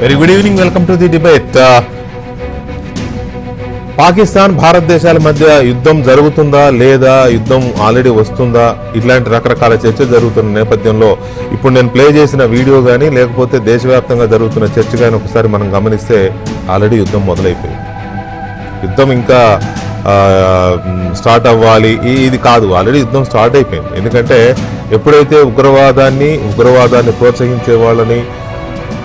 Very good evening, welcome to the debate. Pakistan భారతదేశాల మధ్య యుద్ధం జరుగుతుందా లేదా, యుద్ధం ఆల్రెడీ వస్తుందా, ఇట్లాంటి రకరకాల చర్చలు జరుగుతున్న నేపథ్యంలో ఇప్పుడు నేను ప్లే చేసిన వీడియో కానీ లేకపోతే దేశవ్యాప్తంగా జరుగుతున్న చర్చ కానీ ఒకసారి మనం గమనిస్తే ఆల్రెడీ యుద్ధం మొదలైపోయింది. యుద్ధం ఇంకా స్టార్ట్ అవ్వాలి ఇది కాదు, ఆల్రెడీ యుద్ధం స్టార్ట్ అయిపోయింది. ఎందుకంటే ఎప్పుడైతే ఉగ్రవాదాన్ని ప్రోత్సహించే వాళ్ళని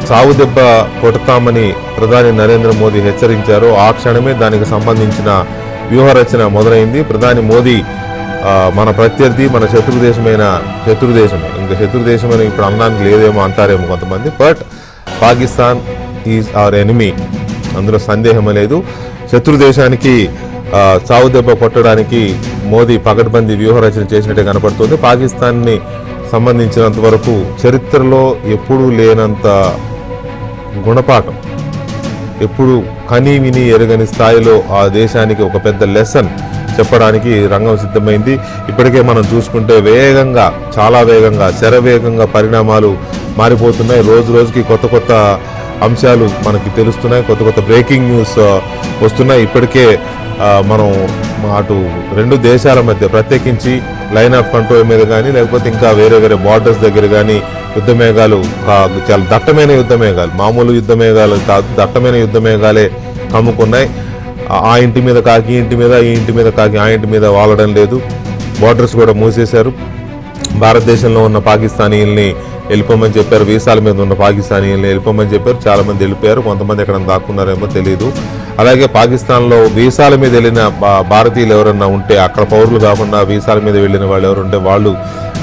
సాగు దెబ్బ కొడతామని ప్రధాని నరేంద్ర మోదీ హెచ్చరించారో ఆ క్షణమే దానికి సంబంధించిన వ్యూహరచన మొదలైంది. ప్రధాని మోదీ మన ప్రత్యర్థి, మన శత్రుదేశమే, ఇంకా శత్రుదేశమైన ఇప్పుడు అనడానికి లేదేమో అంటారేమో కొంతమంది, but Pakistan is our enemy, అందులో సందేహమే లేదు. శత్రుదేశానికి సాగు దెబ్బ కొట్టడానికి మోదీ పకడ్బందీ వ్యూహరచన చేసినట్టే కనపడుతుంది. పాకిస్తాన్ని సంబంధించినంత వరకు చరిత్రలో ఎప్పుడూ లేనంత గుణపాఠం, ఎప్పుడు కని విని ఎరగని స్థాయిలో ఆ దేశానికి ఒక పెద్ద లెసన్ చెప్పడానికి రంగం సిద్ధమైంది. ఇప్పటికే మనం చూసుకుంటే చాలా వేగంగా శరవేగంగా పరిణామాలు మారిపోతున్నాయి. రోజు రోజుకి కొత్త అంశాలు మనకి తెలుస్తున్నాయి, కొత్త బ్రేకింగ్ న్యూస్ వస్తున్నాయి. ఇప్పటికే మనం అటు రెండు దేశాల మధ్య ప్రత్యేకించి లైన్ ఆఫ్ కంట్రోల్ మీద కానీ లేకపోతే ఇంకా వేరే బార్డర్స్ దగ్గర కానీ యుద్ధమేఘాలు, చాలా దట్టమైన యుద్ధమేఘాలు, మామూలు యుద్ధమేఘాలు కాదు, దట్టమైన యుద్ధమేఘాలే కమ్ముకున్నాయి. ఆ ఇంటి మీద కాకి ఈ ఇంటి మీద, ఈ ఇంటి మీద కాకి ఆ ఇంటి మీద వాలడం లేదు. బార్డర్స్ కూడా మూసేశారు. భారతదేశంలో ఉన్న పాకిస్తానీయుల్ని వెళ్ళిపోమని చెప్పారు, వీసాల మీద ఉన్న పాకిస్తానీయుల్ని వెళ్ళిపోమని చెప్పారు. చాలామంది వెళ్ళిపోయారు, కొంతమంది ఎక్కడ దాక్కున్నారేమో తెలియదు. అలాగే పాకిస్తాన్లో వీసాల మీద వెళ్ళిన భారతీయులు ఎవరన్నా ఉంటే, అక్కడ పౌరులు కాకుండా వీసాల మీద వెళ్ళిన వాళ్ళు ఎవరుంటే వాళ్ళు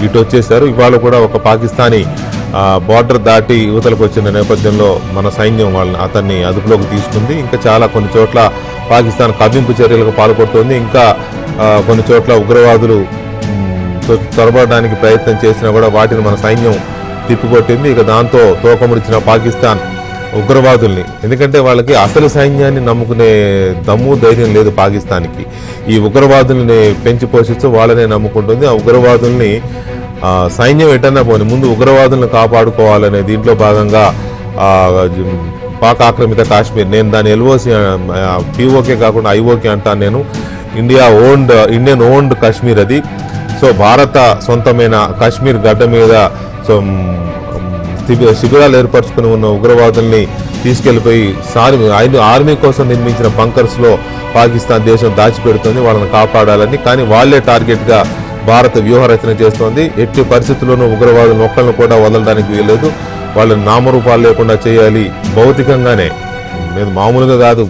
ఇటు వచ్చేసారు. ఇవాళ కూడా ఒక పాకిస్తానీ బార్డర్ దాటి యువతలకు వచ్చిన నేపథ్యంలో మన సైన్యం అతన్ని అదుపులోకి తీసుకుంది. ఇంకా కొన్ని చోట్ల పాకిస్తాన్ కవ్వింపు చర్యలకు పాల్పడుతోంది. ఇంకా కొన్ని చోట్ల ఉగ్రవాదులు చొరబడడానికి ప్రయత్నం చేసినా కూడా వాటిని మన సైన్యం తిప్పికొట్టింది. ఇక దాంతో తోకముడిచిన పాకిస్తాన్ ఉగ్రవాదుల్ని, ఎందుకంటే వాళ్ళకి అసలు సైన్యాన్ని నమ్ముకునే దమ్ము ధైర్యం లేదు పాకిస్తాన్కి. ఈ ఉగ్రవాదుల్ని పెంచి పోషిస్తూ వాళ్ళనే నమ్ముకుంటుంది. ఆ ఉగ్రవాదుల్ని సైన్యం ఎటన్నా పోని ముందు ఉగ్రవాదులను కాపాడుకోవాలనే దీంట్లో భాగంగా పాక్ ఆక్రమిత కాశ్మీర్, నేను దాని ఎల్ఓసి పిఓకే కాకుండా ఐఓకే అంటాను నేను, ఇండియన్ ఓన్డ్ కాశ్మీర్ అది. సో భారత సొంతమైన కాశ్మీర్ గడ్డ మీద శిబిరాలు ఏర్పరచుకుని ఉన్న ఉగ్రవాదుల్ని తీసుకెళ్లిపోయి ఆర్మీ కోసం నిర్మించిన బంకర్స్లో పాకిస్తాన్ దేశం దాచిపెడుతుంది వాళ్ళని కాపాడాలని. కానీ వాళ్లే టార్గెట్గా భారత వ్యూహరచన చేస్తోంది. ఎట్టి పరిస్థితుల్లోనూ ఉగ్రవాదులను ఒక్కళ్ళను కూడా వదలడానికి వీల్లేదు. వాళ్ళని నామరూపాలు లేకుండా చేయాలి, భౌతికంగానే, మామూలుగా కాదు,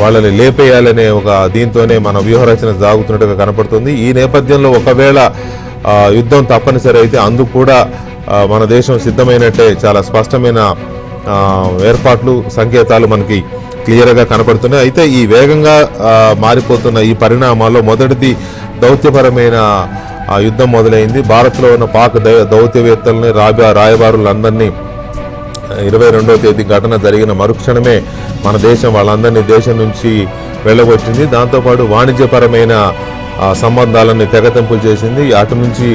వాళ్ళని లేపేయాలనే ఒక దీంతోనే మన వ్యూహరచన సాగుతున్నట్టుగా కనపడుతుంది. ఈ నేపథ్యంలో ఒకవేళ యుద్ధం తప్పనిసరి అయితే అందుకు కూడా మన దేశం సిద్ధమైనట్టే. చాలా స్పష్టమైన ఏర్పాట్లు, సంకేతాలు మనకి క్లియర్గా కనపడుతున్నాయి. అయితే ఈ వేగంగా మారిపోతున్న ఈ పరిణామాల్లో మొదటిది దౌత్యపరమైన యుద్ధం మొదలైంది. భారత్లో ఉన్న పాక్ దౌత్యవేత్తలని, రాయబారులందరినీ 22వ తేదీ ఘటన జరిగిన మరుక్షణమే మన దేశం వాళ్ళందరినీ దేశం నుంచి వెళ్ళగొట్టింది. దాంతోపాటు వాణిజ్యపరమైన సంబంధాలను తెగతెంపులు చేసింది. అటు నుంచి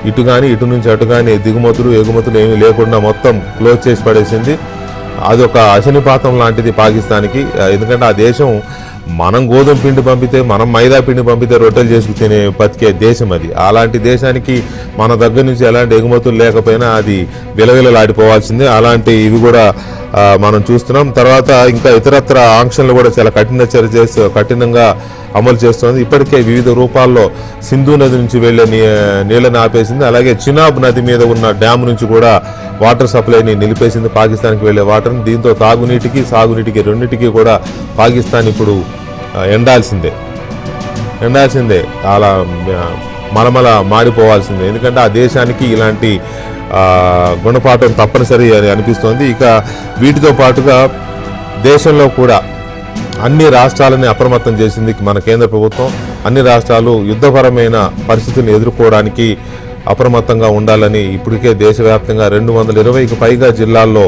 ఇటు కానీ ఇటు నుంచి అటు కానీ దిగుమతులు ఎగుమతులు ఏమీ లేకుండా మొత్తం క్లోజ్ చేసి పడేసింది. అదొక అశనిపాతం లాంటిది పాకిస్తాన్కి. ఎందుకంటే ఆ దేశం మనం గోధుమ పిండి పంపితే, మనం మైదా పిండి పంపితే రొట్టెలు చేసుకు తినే బతికే దేశం అది. అలాంటి దేశానికి మన దగ్గర నుంచి ఎలాంటి ఎగుమతులు లేకపోయినా అది విలవిలలాడిపోవాల్సిందే. అలాంటి ఇవి కూడా మనం చూస్తున్నాం. తర్వాత ఇంకా ఇతరత్ర ఆంక్షలను కూడా చాలా కఠినంగా అమలు చేస్తోంది. ఇప్పటికే వివిధ రూపాల్లో సింధు నది నుంచి వెళ్లే నీళ్లను ఆపేసింది. అలాగే చినాబ్ నది మీద ఉన్న డ్యామ్ నుంచి కూడా వాటర్ సప్లైని నిలిపేసింది, పాకిస్తాన్కి వెళ్లే వాటర్ని. దీంతో తాగునీటికి సాగునీటికి రెండింటికి కూడా పాకిస్తాన్ ఇప్పుడు ఎండాల్సిందే, అలా మలమల మారిపోవాల్సిందే. ఎందుకంటే ఆ దేశానికి ఇలాంటి గుణపాఠం తప్పనిసరి అని అనిపిస్తోంది. ఇక వీటితో పాటుగా దేశంలో కూడా అన్ని రాష్ట్రాలని అప్రమత్తం చేసింది మన కేంద్ర ప్రభుత్వం. అన్ని రాష్ట్రాలు యుద్ధపరమైన పరిస్థితులను ఎదుర్కోవడానికి అప్రమత్తంగా ఉండాలని ఇప్పటికే దేశవ్యాప్తంగా 220కి పైగా జిల్లాల్లో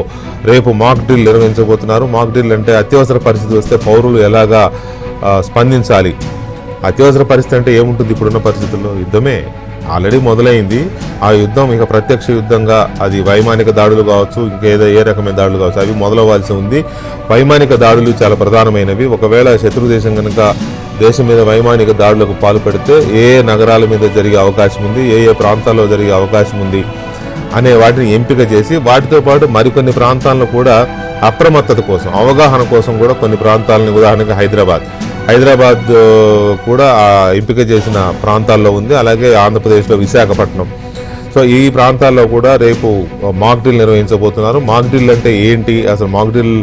రేపు మాక్ డ్రిల్ నిర్వహించబోతున్నారు. మాక్ డ్రిల్ అంటే అత్యవసర పరిస్థితి వస్తే పౌరులు ఎలాగా స్పందించాలి. అత్యవసర పరిస్థితి అంటే ఏముంటుంది, ఇప్పుడున్న పరిస్థితుల్లో యుద్ధమే. ఆల్రెడీ మొదలైంది. ఆ యుద్ధం ఇక ప్రత్యక్ష యుద్ధంగా అది వైమానిక దాడులు కావచ్చు, ఇంకేదో ఏ రకమైన దాడులు కావచ్చు, అవి మొదలవ్వాల్సి ఉంది. వైమానిక దాడులు చాలా ప్రధానమైనవి. ఒకవేళ శత్రు దేశం కనుక దేశం మీద వైమానిక దాడులకు పాల్పడితే ఏ నగరాల మీద జరిగే అవకాశం ఉంది, ఏ ప్రాంతాల్లో జరిగే అవకాశం ఉంది అనే వాటిని ఎంపిక చేసి, వాటితో పాటు మరికొన్ని ప్రాంతాలను కూడా అప్రమత్తత కోసం, అవగాహన కోసం కూడా కొన్ని ప్రాంతాలని, ఉదాహరణకి హైదరాబాద్ కూడా ఎంపిక చేసిన ప్రాంతాల్లో ఉంది. అలాగే ఆంధ్రప్రదేశ్లో విశాఖపట్నం. సో ఈ ప్రాంతాల్లో కూడా రేపు మాక్ డ్రిల్ నిర్వహించబోతున్నారు. మాక్ డ్రిల్ అంటే ఏంటి, అసలు మాక్ డ్రిల్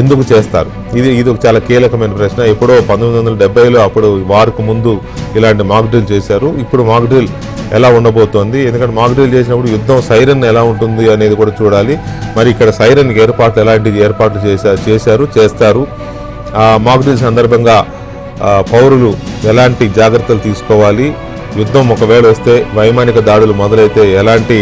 ఎందుకు చేస్తారు, ఇది ఒక చాలా కీలకమైన ప్రశ్న. ఎప్పుడో 1970లో అప్పుడు వారికి ముందు ఇలాంటి మాక్ డ్రిల్ చేశారు. ఇప్పుడు మాక్ డ్రిల్ ఎలా ఉండబోతోంది, ఎందుకంటే మాక్ డ్రిల్ చేసినప్పుడు యుద్ధం సైరన్ ఎలా ఉంటుంది అనేది కూడా చూడాలి. మరి ఇక్కడ సైరన్ ఏర్పాట్లు ఎలాంటి ఏర్పాట్లు చేస్తారు. మాక్ డ్రిల్ సందర్భంగా పౌరులు ఎలాంటి జాగ్రత్తలు తీసుకోవాలి, యుద్ధం ఒకవేళ వస్తే, వైమానిక దాడులు మొదలైతే ఎలాంటి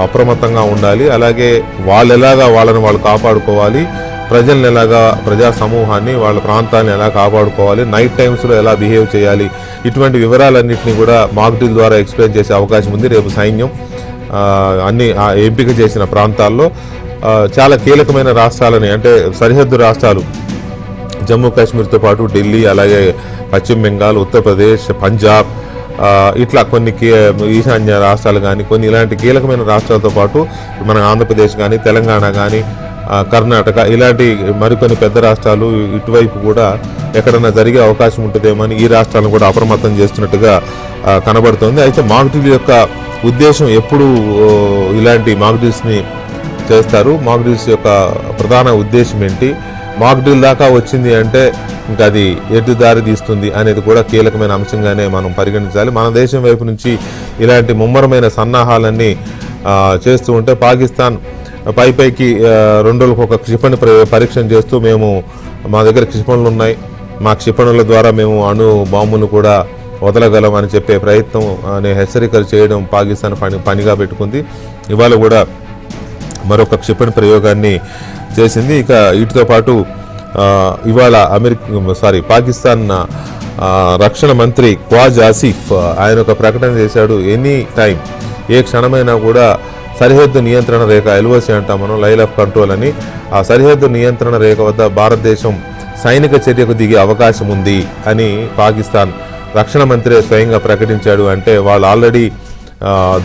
అప్రమత్తంగా ఉండాలి, అలాగే వాళ్ళని వాళ్ళు కాపాడుకోవాలి, ప్రజల్ని ఎలాగా, ప్రజా సమూహాన్ని, వాళ్ళ ప్రాంతాన్ని ఎలా కాపాడుకోవాలి, నైట్ టైమ్స్లో ఎలా బిహేవ్ చేయాలి, ఇటువంటి వివరాలన్నింటినీ కూడా మాక్ డ్రిల్ ద్వారా ఎక్స్ప్లెయిన్ చేసే అవకాశం ఉంది. రేపు సైన్యం అన్ని ఎంపిక చేసిన ప్రాంతాల్లో చాలా కీలకమైన రాష్ట్రాలని, అంటే సరిహద్దు రాష్ట్రాలు జమ్మూ కాశ్మీర్తో పాటు ఢిల్లీ, అలాగే పశ్చిమ బెంగాల్, ఉత్తరప్రదేశ్, పంజాబ్, ఇట్లా కొన్ని ఈశాన్య రాష్ట్రాలు కానీ, కొన్ని ఇలాంటి కీలకమైన రాష్ట్రాలతో పాటు మన ఆంధ్రప్రదేశ్ కానీ, తెలంగాణ కానీ, కర్ణాటక, ఇలాంటి మరికొన్ని పెద్ద రాష్ట్రాలు ఇటువైపు కూడా ఎక్కడన్నా జరిగే అవకాశం ఉంటుందేమో అని ఈ రాష్ట్రాలను కూడా అప్రమత్తం చేస్తున్నట్టుగా కనబడుతుంది. అయితే మాక్ డ్రిల్ యొక్క ఉద్దేశం, ఎప్పుడు ఇలాంటి మాక్ డ్రిల్స్ని చేస్తారు, మాక్ డ్రిల్స్ యొక్క ప్రధాన ఉద్దేశం ఏంటి, మాక్ డ్రిల్ దాకా వచ్చింది అంటే ఇంకా అది ఎటు దారి తీస్తుంది అనేది కూడా కీలకమైన అంశంగానే మనం పరిగణించాలి. మన దేశం వైపు నుంచి ఇలాంటి ముమ్మరమైన సన్నాహాలన్నీ చేస్తూ ఉంటే, పాకిస్తాన్ పైకి 2 రోజులకు ఒక క్షిపణి పరీక్షణ చేస్తూ, మా దగ్గర క్షిపణులు ఉన్నాయి, మా క్షిపణుల ద్వారా మేము అణు బాంబులు కూడా వదలగలం అని చెప్పే ప్రయత్నం అనే హెచ్చరికలు చేయడం పాకిస్తాన్ పనిగా పెట్టుకుంది. ఇవాళ కూడా మరొక క్షిపణి ప్రయోగాన్ని చేసింది. ఇక వీటితో పాటు ఇవాళ పాకిస్తాన్ రక్షణ మంత్రి క్వాజ్ ఆసిఫ్ ఆయన ఒక ప్రకటన చేశాడు. ఎనీ టైం, ఏ క్షణమైనా కూడా సరిహద్దు నియంత్రణ రేఖ, LOC అంటాం మనం, లైన్ ఆఫ్ కంట్రోల్ అని, ఆ సరిహద్దు నియంత్రణ రేఖ వద్ద భారతదేశం సైనిక చర్యకు దిగే అవకాశం ఉంది అని పాకిస్తాన్ రక్షణ మంత్రి స్వయంగా ప్రకటించాడు. అంటే వాళ్ళు ఆల్రెడీ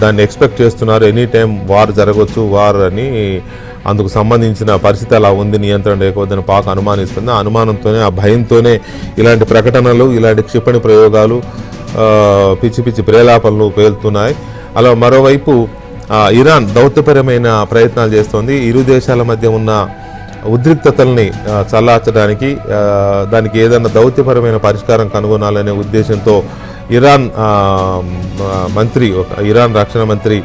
దాన్ని ఎక్స్పెక్ట్ చేస్తున్నారు, ఎనీ టైం వార్ జరగవచ్చు, వార్ అని. అందుకు సంబంధించిన పరిస్థితి అలా ఉంది, నియంత్రణ లేకపోతే పాక్ అనుమానిస్తుంది. ఆ అనుమానంతోనే, ఆ భయంతోనే ఇలాంటి ప్రకటనలు, ఇలాంటి క్షిపణి ప్రయోగాలు, పిచ్చి ప్రేలాపనలు పేలుతున్నాయి. అలా మరోవైపు ఇరాన్ దౌత్యపరమైన ప్రయత్నాలు చేస్తోంది. ఇరు దేశాల మధ్య ఉన్న ఉద్రిక్తతల్ని చల్లార్చడానికి, దానికి ఏదైనా దౌత్యపరమైన పరిష్కారం కనుగొనాలనే ఉద్దేశంతో ఇరాన్ రక్షణ మంత్రి,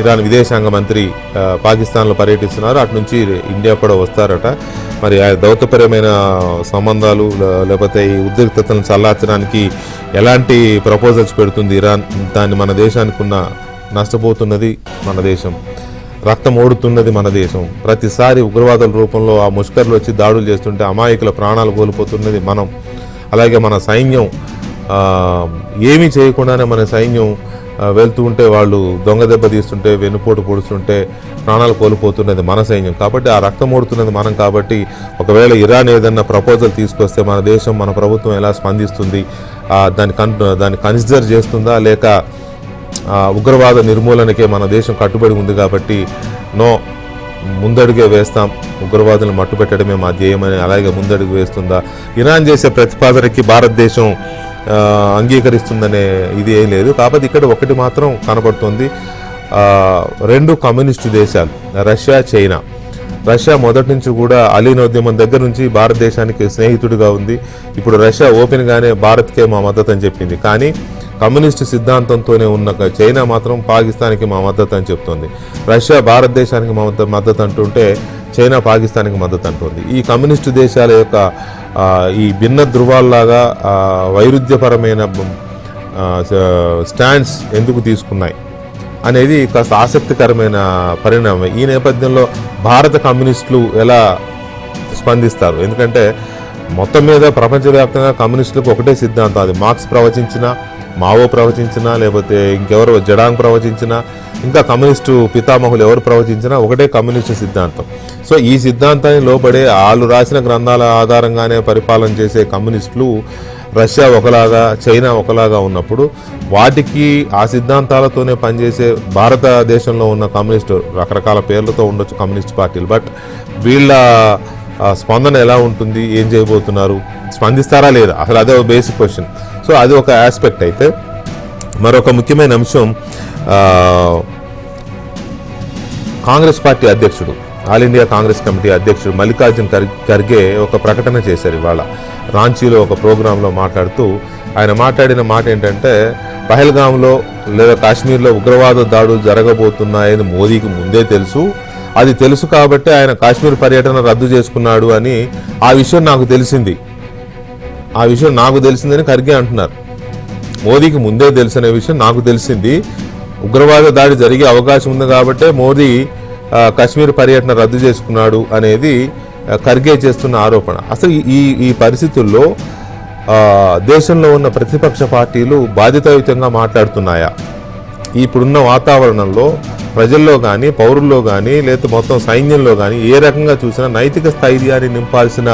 ఇరాన్ విదేశాంగ మంత్రి పాకిస్తాన్లో పర్యటిస్తున్నారు. అటు నుంచి ఇండియా కూడా వస్తారట. మరి ఆ దౌత్యపరమైన సంబంధాలు లేకపోతే ఈ ఉద్రిక్తతలను చల్లార్చడానికి ఎలాంటి ప్రపోజల్స్ పెడుతుంది ఇరాన్, దాన్ని మన దేశానికి ఉన్న నష్టపోతున్నది మన దేశం, రక్తం ఓడుతున్నది మన దేశం. ప్రతిసారి ఉగ్రవాదుల రూపంలో ఆ ముష్కర్లు వచ్చి దాడులు చేస్తుంటే అమాయకుల ప్రాణాలు కోల్పోతున్నది మనం. అలాగే మన సైన్యం ఏమీ చేయకుండానే మన సైన్యం వెళ్తూ ఉంటే, వాళ్ళు దొంగ దెబ్బ తీస్తుంటే, వెన్నుపోటు పొడుస్తుంటే ప్రాణాలు కోల్పోతున్నది మన సైన్యం. కాబట్టి ఆ రక్తం ఓడుతున్నది మనం. కాబట్టి ఒకవేళ ఇరాన్ ఏదన్నా ప్రపోజల్ తీసుకొస్తే మన దేశం, మన ప్రభుత్వం ఎలా స్పందిస్తుంది, దాన్ని కన్సిడర్ చేస్తుందా, లేక ఉగ్రవాద నిర్మూలనకే మన దేశం కట్టుబడి ఉంది కాబట్టి ముందడుగే వేస్తాం, ఉగ్రవాదులను మట్టుపెట్టడమే మా ధ్యేయమని అలాగే ముందడుగు వేస్తుందా, ఇరాన్ చేసే ప్రతిపాదనకి భారతదేశం అంగీకరిస్తుందనే ఇది ఏం లేదు. కాకపోతే ఇక్కడ ఒకటి మాత్రం కనబడుతుంది, 2 కమ్యూనిస్టు దేశాలు రష్యా, చైనా. రష్యా మొదటి నుంచి కూడా అలీనోద్యమం దగ్గర నుంచి భారతదేశానికి స్నేహితుడిగా ఉంది. ఇప్పుడు రష్యా ఓపెన్గానే భారత్కే మా మద్దతు అని చెప్పింది. కానీ కమ్యూనిస్టు సిద్ధాంతంతోనే ఉన్న చైనా మాత్రం పాకిస్తాన్కి మా మద్దతు అని చెప్తోంది. రష్యా భారతదేశానికి మద్దతు అంటుంటే చైనా పాకిస్తాన్కి మద్దతు అంటుంది. ఈ కమ్యూనిస్టు దేశాల యొక్క ఈ భిన్న ధృవాల్లాగా వైరుధ్యపరమైన స్టాండ్స్ ఎందుకు తీసుకున్నాయి అనేది కాస్త ఆసక్తికరమైన పరిణామం. ఈ నేపథ్యంలో భారత కమ్యూనిస్టులు ఎలా స్పందిస్తారు? ఎందుకంటే మొత్తం మీద ప్రపంచవ్యాప్తంగా కమ్యూనిస్టులకు ఒకటే సిద్ధాంతం, అది మార్క్స్ ప్రవచించిన మావో ప్రవచించినా లేకపోతే ఇంకెవరు జడాంగ్ ప్రవచించినా ఇంకా కమ్యూనిస్టు పితామహులు ఎవరు ప్రవచించినా ఒకటే కమ్యూనిస్టు సిద్ధాంతం. సో ఈ సిద్ధాంతాన్ని లోబడే వాళ్ళు రాసిన గ్రంథాల ఆధారంగానే పరిపాలన చేసే కమ్యూనిస్టులు రష్యా ఒకలాగా చైనా ఒకలాగా ఉన్నప్పుడు వాటికి ఆ సిద్ధాంతాలతోనే పనిచేసే భారతదేశంలో ఉన్న కమ్యూనిస్టు రకరకాల పేర్లతో ఉండొచ్చు కమ్యూనిస్ట్ పార్టీలు, బట్ వీళ్ళ స్పందన ఎలా ఉంటుంది, ఏం చేయబోతున్నారు, స్పందిస్తారా లేదా, అసలు అదే బేసిక్ క్వశ్చన్. సో అది ఒక ఆస్పెక్ట్. అయితే మరొక ముఖ్యమైన అంశం, కాంగ్రెస్ పార్టీ అధ్యక్షుడు, ఆల్ ఇండియా కాంగ్రెస్ కమిటీ అధ్యక్షుడు మల్లికార్జున్ ఖర్గే ఒక ప్రకటన చేశారు ఇవాళ రాంచీలో ఒక ప్రోగ్రాంలో మాట్లాడుతూ. ఆయన మాట్లాడిన మాట ఏంటంటే, పహల్గాంలో లేదా కాశ్మీర్లో ఉగ్రవాద దాడులు జరగబోతున్నాయని మోదీకి ముందే తెలుసు, అది తెలుసు కాబట్టి ఆయన కాశ్మీర్ పర్యటన రద్దు చేసుకున్నాడు అని ఆ విషయం నాకు తెలిసిందని ఖర్గే అంటున్నారు. మోదీకి ముందే తెలిసిన విషయం నాకు తెలిసింది, ఉగ్రవాద దాడి జరిగే అవకాశం ఉంది కాబట్టే మోదీ కాశ్మీర్ పర్యటన రద్దు చేసుకున్నాడు అనేది ఖర్గే చేస్తున్న ఆరోపణ. అసలు ఈ పరిస్థితుల్లో దేశంలో ఉన్న ప్రతిపక్ష పార్టీలు బాధ్యతాయుతంగా మాట్లాడుతున్నాయా? ఇప్పుడున్న వాతావరణంలో ప్రజల్లో కానీ పౌరుల్లో కానీ లేదా మొత్తం సైన్యంలో కానీ ఏ రకంగా చూసినా నైతిక స్థైర్యాన్ని నింపాల్సిన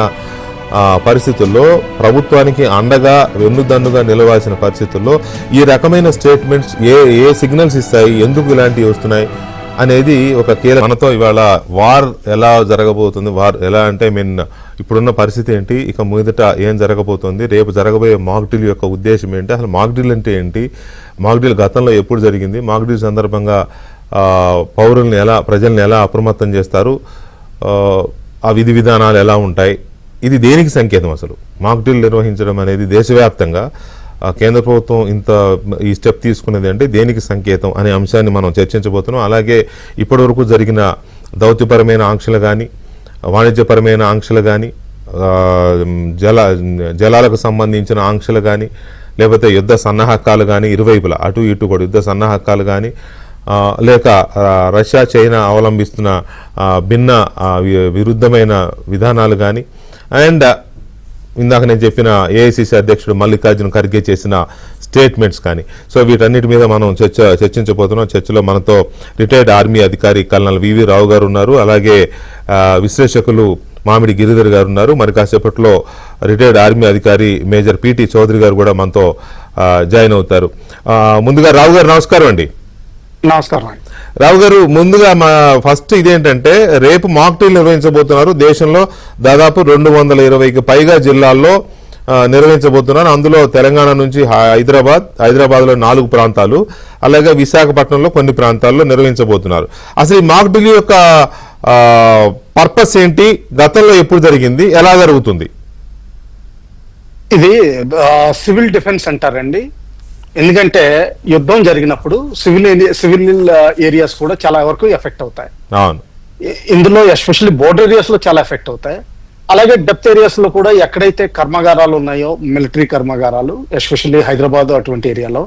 పరిస్థితుల్లో, ప్రభుత్వానికి అండగా వెన్నుదన్నుగా నిలవాల్సిన పరిస్థితుల్లో ఈ రకమైన స్టేట్మెంట్స్ ఏ సిగ్నల్స్ ఇస్తాయి, ఎందుకు ఇలాంటివి వస్తున్నాయి అనేది ఒక కీలక. మనతో ఇవాళ వార్ ఎలా జరగబోతుంది, వార్ ఎలా అంటే ఇప్పుడున్న పరిస్థితి ఏంటి, ఇక మొదట ఏం జరగబోతుంది, రేపు జరగబోయే మాక్ డ్రిల్ యొక్క ఉద్దేశం ఏంటి, అసలు మాక్ డ్రిల్ అంటే ఏంటి, మాక్ డ్రిల్ గతంలో ఎప్పుడు జరిగింది, మాక్ డ్రిల్ సందర్భంగా ప్రజల్ని ఎలా అప్రమత్తం చేస్తారు, ఆ విధి విధానాలు ఎలా ఉంటాయి, ఇది దేనికి సంకేతం, అసలు మాక్ డ్రిల్ నిర్వహించడం అనేది దేశవ్యాప్తంగా కేంద్ర ప్రభుత్వం ఈ స్టెప్ తీసుకునేది అంటే దేనికి సంకేతం అనే అంశాన్ని మనం చర్చించబోతున్నాం. అలాగే ఇప్పటివరకు జరిగిన దౌత్యపరమైన ఆంక్షలు కానీ, వాణిజ్యపరమైన ఆంక్షలు కానీ, జలాలకు సంబంధించిన ఆంక్షలు కానీ, లేకపోతే యుద్ధ సన్నాహకాలు కానీ, ఇరువైపులా అటు ఇటు కూడా యుద్ధ సన్నాహకాలు కానీ, లేక రష్యా చైనా అవలంబిస్తున్న భిన్న విరుద్ధమైన విధానాలు కానీ, అండ్ ఇందాక నేను చెప్పిన ఏఐసిసి అధ్యక్షుడు మల్లికార్జున్ ఖర్గే చేసిన స్టేట్మెంట్స్ కానీ. సో వీటన్నిటి మీద మనం చర్చించబోతున్నాం. చర్చలో మనతో రిటైర్డ్ ఆర్మీ అధికారి కల్నల్ వివి రావు గారు ఉన్నారు, అలాగే విశ్లేషకులు మామిడి గిరిధర్ గారు ఉన్నారు. మరి కాసేపట్లో రిటైర్డ్ ఆర్మీ అధికారి మేజర్ పిటి చౌదరి గారు కూడా మనతో జాయిన్ అవుతారు. ముందుగా రావు గారు నమస్కారం అండి. నమస్కారం రావు గారు, ముందుగా మా ఫస్ట్ ఇదేంటంటే, రేపు మాక్ డ్రిల్ నిర్వహించబోతున్నారు. దేశంలో దాదాపు 220కి పైగా జిల్లాల్లో నిర్వహించబోతున్నారు. అందులో తెలంగాణ నుంచి హైదరాబాద్లో 4 ప్రాంతాలు, అలాగే విశాఖపట్నంలో కొన్ని ప్రాంతాల్లో నిర్వహించబోతున్నారు. అసలు ఈ మాక్ డ్రిల్ యొక్క పర్పస్ ఏంటి, గతంలో ఎప్పుడు జరిగింది, ఎలా జరుగుతుంది? ఇది సివిల్ డిఫెన్స్ అంటారండి. ఎందుకంటే యుద్ధం జరిగినప్పుడు సివిల్ ఏరియాస్ కూడా చాలా వరకు ఎఫెక్ట్ అవుతాయి. ఇందులో ఎస్పెషల్లీ బోర్డర్ ఏరియాస్ లో చాలా ఎఫెక్ట్ అవుతాయి. అలాగే డెప్త్ ఏరియాస్ లో కూడా ఎక్కడైతే కర్మాగారాలు ఉన్నాయో, మిలిటరీ కర్మాగారాలు, ఎస్పెషల్లీ హైదరాబాద్ అటువంటి ఏరియాలో,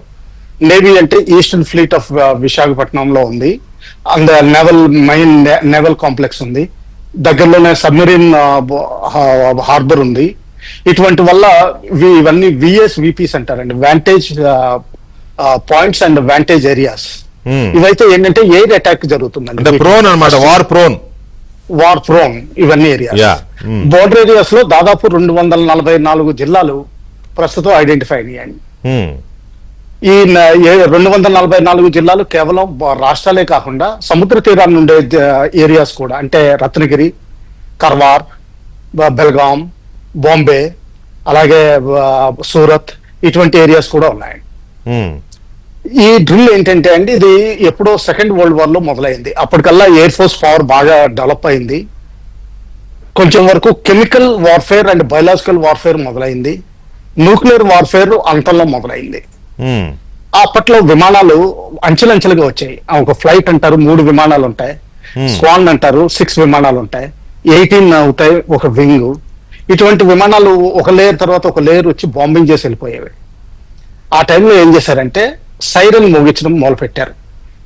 నేవీ అంటే ఈస్టర్న్ ఫ్లీట్ ఆఫ్ విశాఖపట్నంలో ఉంది, అండ్ నేవల్ కాంప్లెక్స్ ఉంది, దగ్గరలోనే సబ్మెరీన్ హార్బర్ ఉంది. ఇటువంటి వల్ల ఇవన్నీ విపిస్ అంటారండి, Vantage points and Vantage areas. ఇవైతే ఏంటంటే ఎయిర్ అటాక్ జరుగుతుందండి, వార్ ప్రోన్ ఇవన్నీ ఏరియాస్. బోర్డర్ ఏరియాస్ లో దాదాపు 244 జిల్లాలు ప్రస్తుతం ఐడెంటిఫై అయ్యాయి. ఈ 244 జిల్లాలు కేవలం రాష్ట్రాలే కాకుండా సముద్ర తీరాన్ని ఉండే ఏరియాస్ కూడా, అంటే రత్నగిరి, కర్వార్, బెల్గాం, బాంబే, అలాగే సూరత్, ఇటువంటి ఏరియాస్ కూడా ఉన్నాయి. ఈ డ్రిల్ ఏంటంటే అండి, ఇది ఎప్పుడో సెకండ్ వరల్డ్ వార్ లో మొదలైంది. అప్పటికల్లా ఎయిర్ ఫోర్స్ పవర్ బాగా డెవలప్ అయింది. కొంచెం వరకు chemical warfare and biological warfare మొదలైంది. న్యూక్లియర్ వార్ఫేర్ అంతంలో మొదలైంది. అప్పట్లో విమానాలు అంచెలంచెలుగా వచ్చాయి. ఒక ఫ్లైట్ అంటారు, 3 విమానాలు ఉంటాయి. స్క్వాడ్ అంటారు, 6 విమానాలు ఉంటాయి. 18 అవుతాయి ఒక వింగ్. ఇటువంటి విమానాలు ఒక లేయర్ తర్వాత ఒక లేయర్ వచ్చి బాంబింగ్ చేసి వెళ్ళిపోయేవి. ఆ టైంలో ఏం చేశారంటే సైరన్ మోగించడం మొదలు పెట్టారు.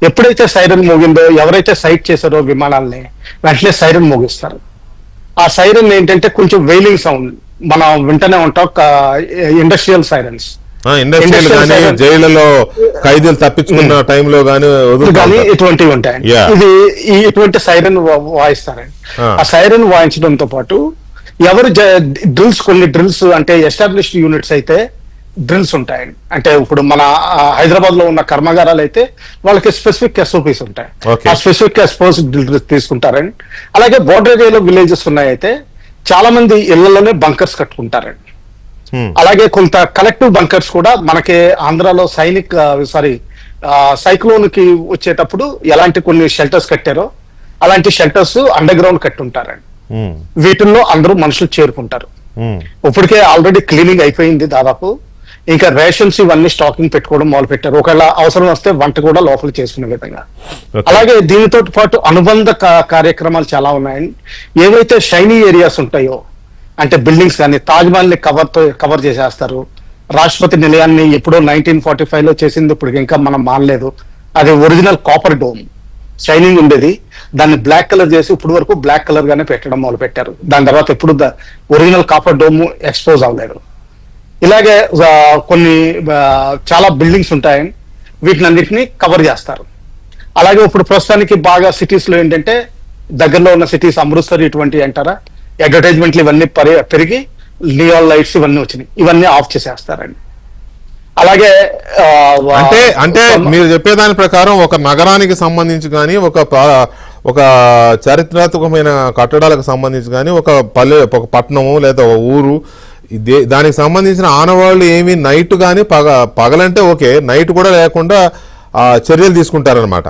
ఎప్పుడైతే సైరన్ మోగిందో, ఎవరైతే సైట్ చేశారో విమానాలని, వెంటనే సైరన్ మోగిస్తారు. ఆ సైరన్ ఏంటంటే కొంచెం వెయిలింగ్ సౌండ్ మనం వింటనే ఉంటాం, ఇండస్ట్రియల్ సైరన్స్. ఇండస్ట్రియల్ కానీ siren- జైళ్లలో ఖైదీలు తప్పించుకున్న టైంలో కానీ కానీ ఇటువంటివి ఉంటాయి. Yeah. ఇది ఇటువంటి సైరన్ వాయిస్తారండి. ఆ సైరన్ వాయించడంతో పాటు ఎవరు కొన్ని డ్రిల్స్ అంటే ఎస్టాబ్లిష్డ్ యూనిట్స్ అయితే డ్రిల్స్ ఉంటాయండి. అంటే ఇప్పుడు మన హైదరాబాద్ లో ఉన్న కర్మాగారాలు అయితే వాళ్ళకి స్పెసిఫిక్ ఎస్ఓపీస్ ఉంటాయి. Okay. ఆ స్పెసిఫిక్ ఎస్ఓపీస్ డ్రిల్స్ తీసుకుంటారండి. అలాగే బోర్డర్ ఏరియాలో విలేజెస్ ఉన్నాయైతే చాలా మంది ఇళ్లలోనే బంకర్స్ కట్టుకుంటారండి. అలాగే కొంత కలెక్టివ్ బంకర్స్ కూడా మనకి ఆంధ్రాలో సైక్లోన్ కి వచ్చేటప్పుడు ఎలాంటి కొన్ని షెల్టర్స్ కట్టారో అలాంటి షెల్టర్స్ అండర్ గ్రౌండ్ కట్టుంటారండి. వీటిల్లో అందరూ మనుషులు చేరుకుంటారు. ఇప్పటికే ఆల్రెడీ క్లీనింగ్ అయిపోయింది దాదాపు. ఇంకా రేషన్స్ ఇవన్నీ స్టాకింగ్ పెట్టుకోవడం మొదలు పెట్టారు. ఒకవేళ అవసరం వస్తే వంట కూడా లోపల చేసుకునే విధంగా. అలాగే దీనితో పాటు అనుబంధ కార్యక్రమాలు చాలా ఉన్నాయండి. ఏవైతే షైనీ ఏరియాస్ ఉంటాయో అంటే బిల్డింగ్స్ కానీ తాజ్ మహల్ ని కవర్ చేసేస్తారు. రాష్ట్రపతి నిలయాన్ని ఎప్పుడో 1945 లో చేసింది, ఇప్పుడు ఇంకా మనం మానలేదు. అది ఒరిజినల్ కాపర్ డోమ్ షైనింగ్ ఉండేది. దాన్ని బ్లాక్ కలర్ చేసి ఇప్పుడు వరకు బ్లాక్ కలర్ గానే పెట్టడం మొదలు పెట్టారు. దాని తర్వాత ఎప్పుడు ఒరిజినల్ కాపర్ డోమ్ ఎక్స్పోజ్ అవ్వలేదు. ఇలాగే కొన్ని చాలా బిల్డింగ్స్ ఉంటాయని వీటిని అన్నిటిని కవర్ చేస్తారు. అలాగే ఇప్పుడు ప్రస్తుతానికి బాగా సిటీస్ లో ఏంటంటే దగ్గరలో ఉన్న సిటీస్ అమృత్సర్ ఇటువంటి అంటారా అడ్వర్టైజ్మెంట్లు ఇవన్నీ పెరిగి నియాన్ లైట్స్ ఇవన్నీ వచ్చినాయి. ఇవన్నీ ఆఫ్ చేసేస్తారండి. అలాగే అంటే మీరు చెప్పేదాని ప్రకారం ఒక నగరానికి సంబంధించి కానీ ఒక చారిత్రాత్మకమైన కట్టడాలకు సంబంధించి కానీ ఒక పట్టణము లేదా ఒక ఊరు దానికి సంబంధించిన ఆనవాళ్ళు ఏమి నైట్ కానీ పగలంటే ఓకే, నైట్ కూడా లేకుండా చర్యలు తీసుకుంటారనమాట.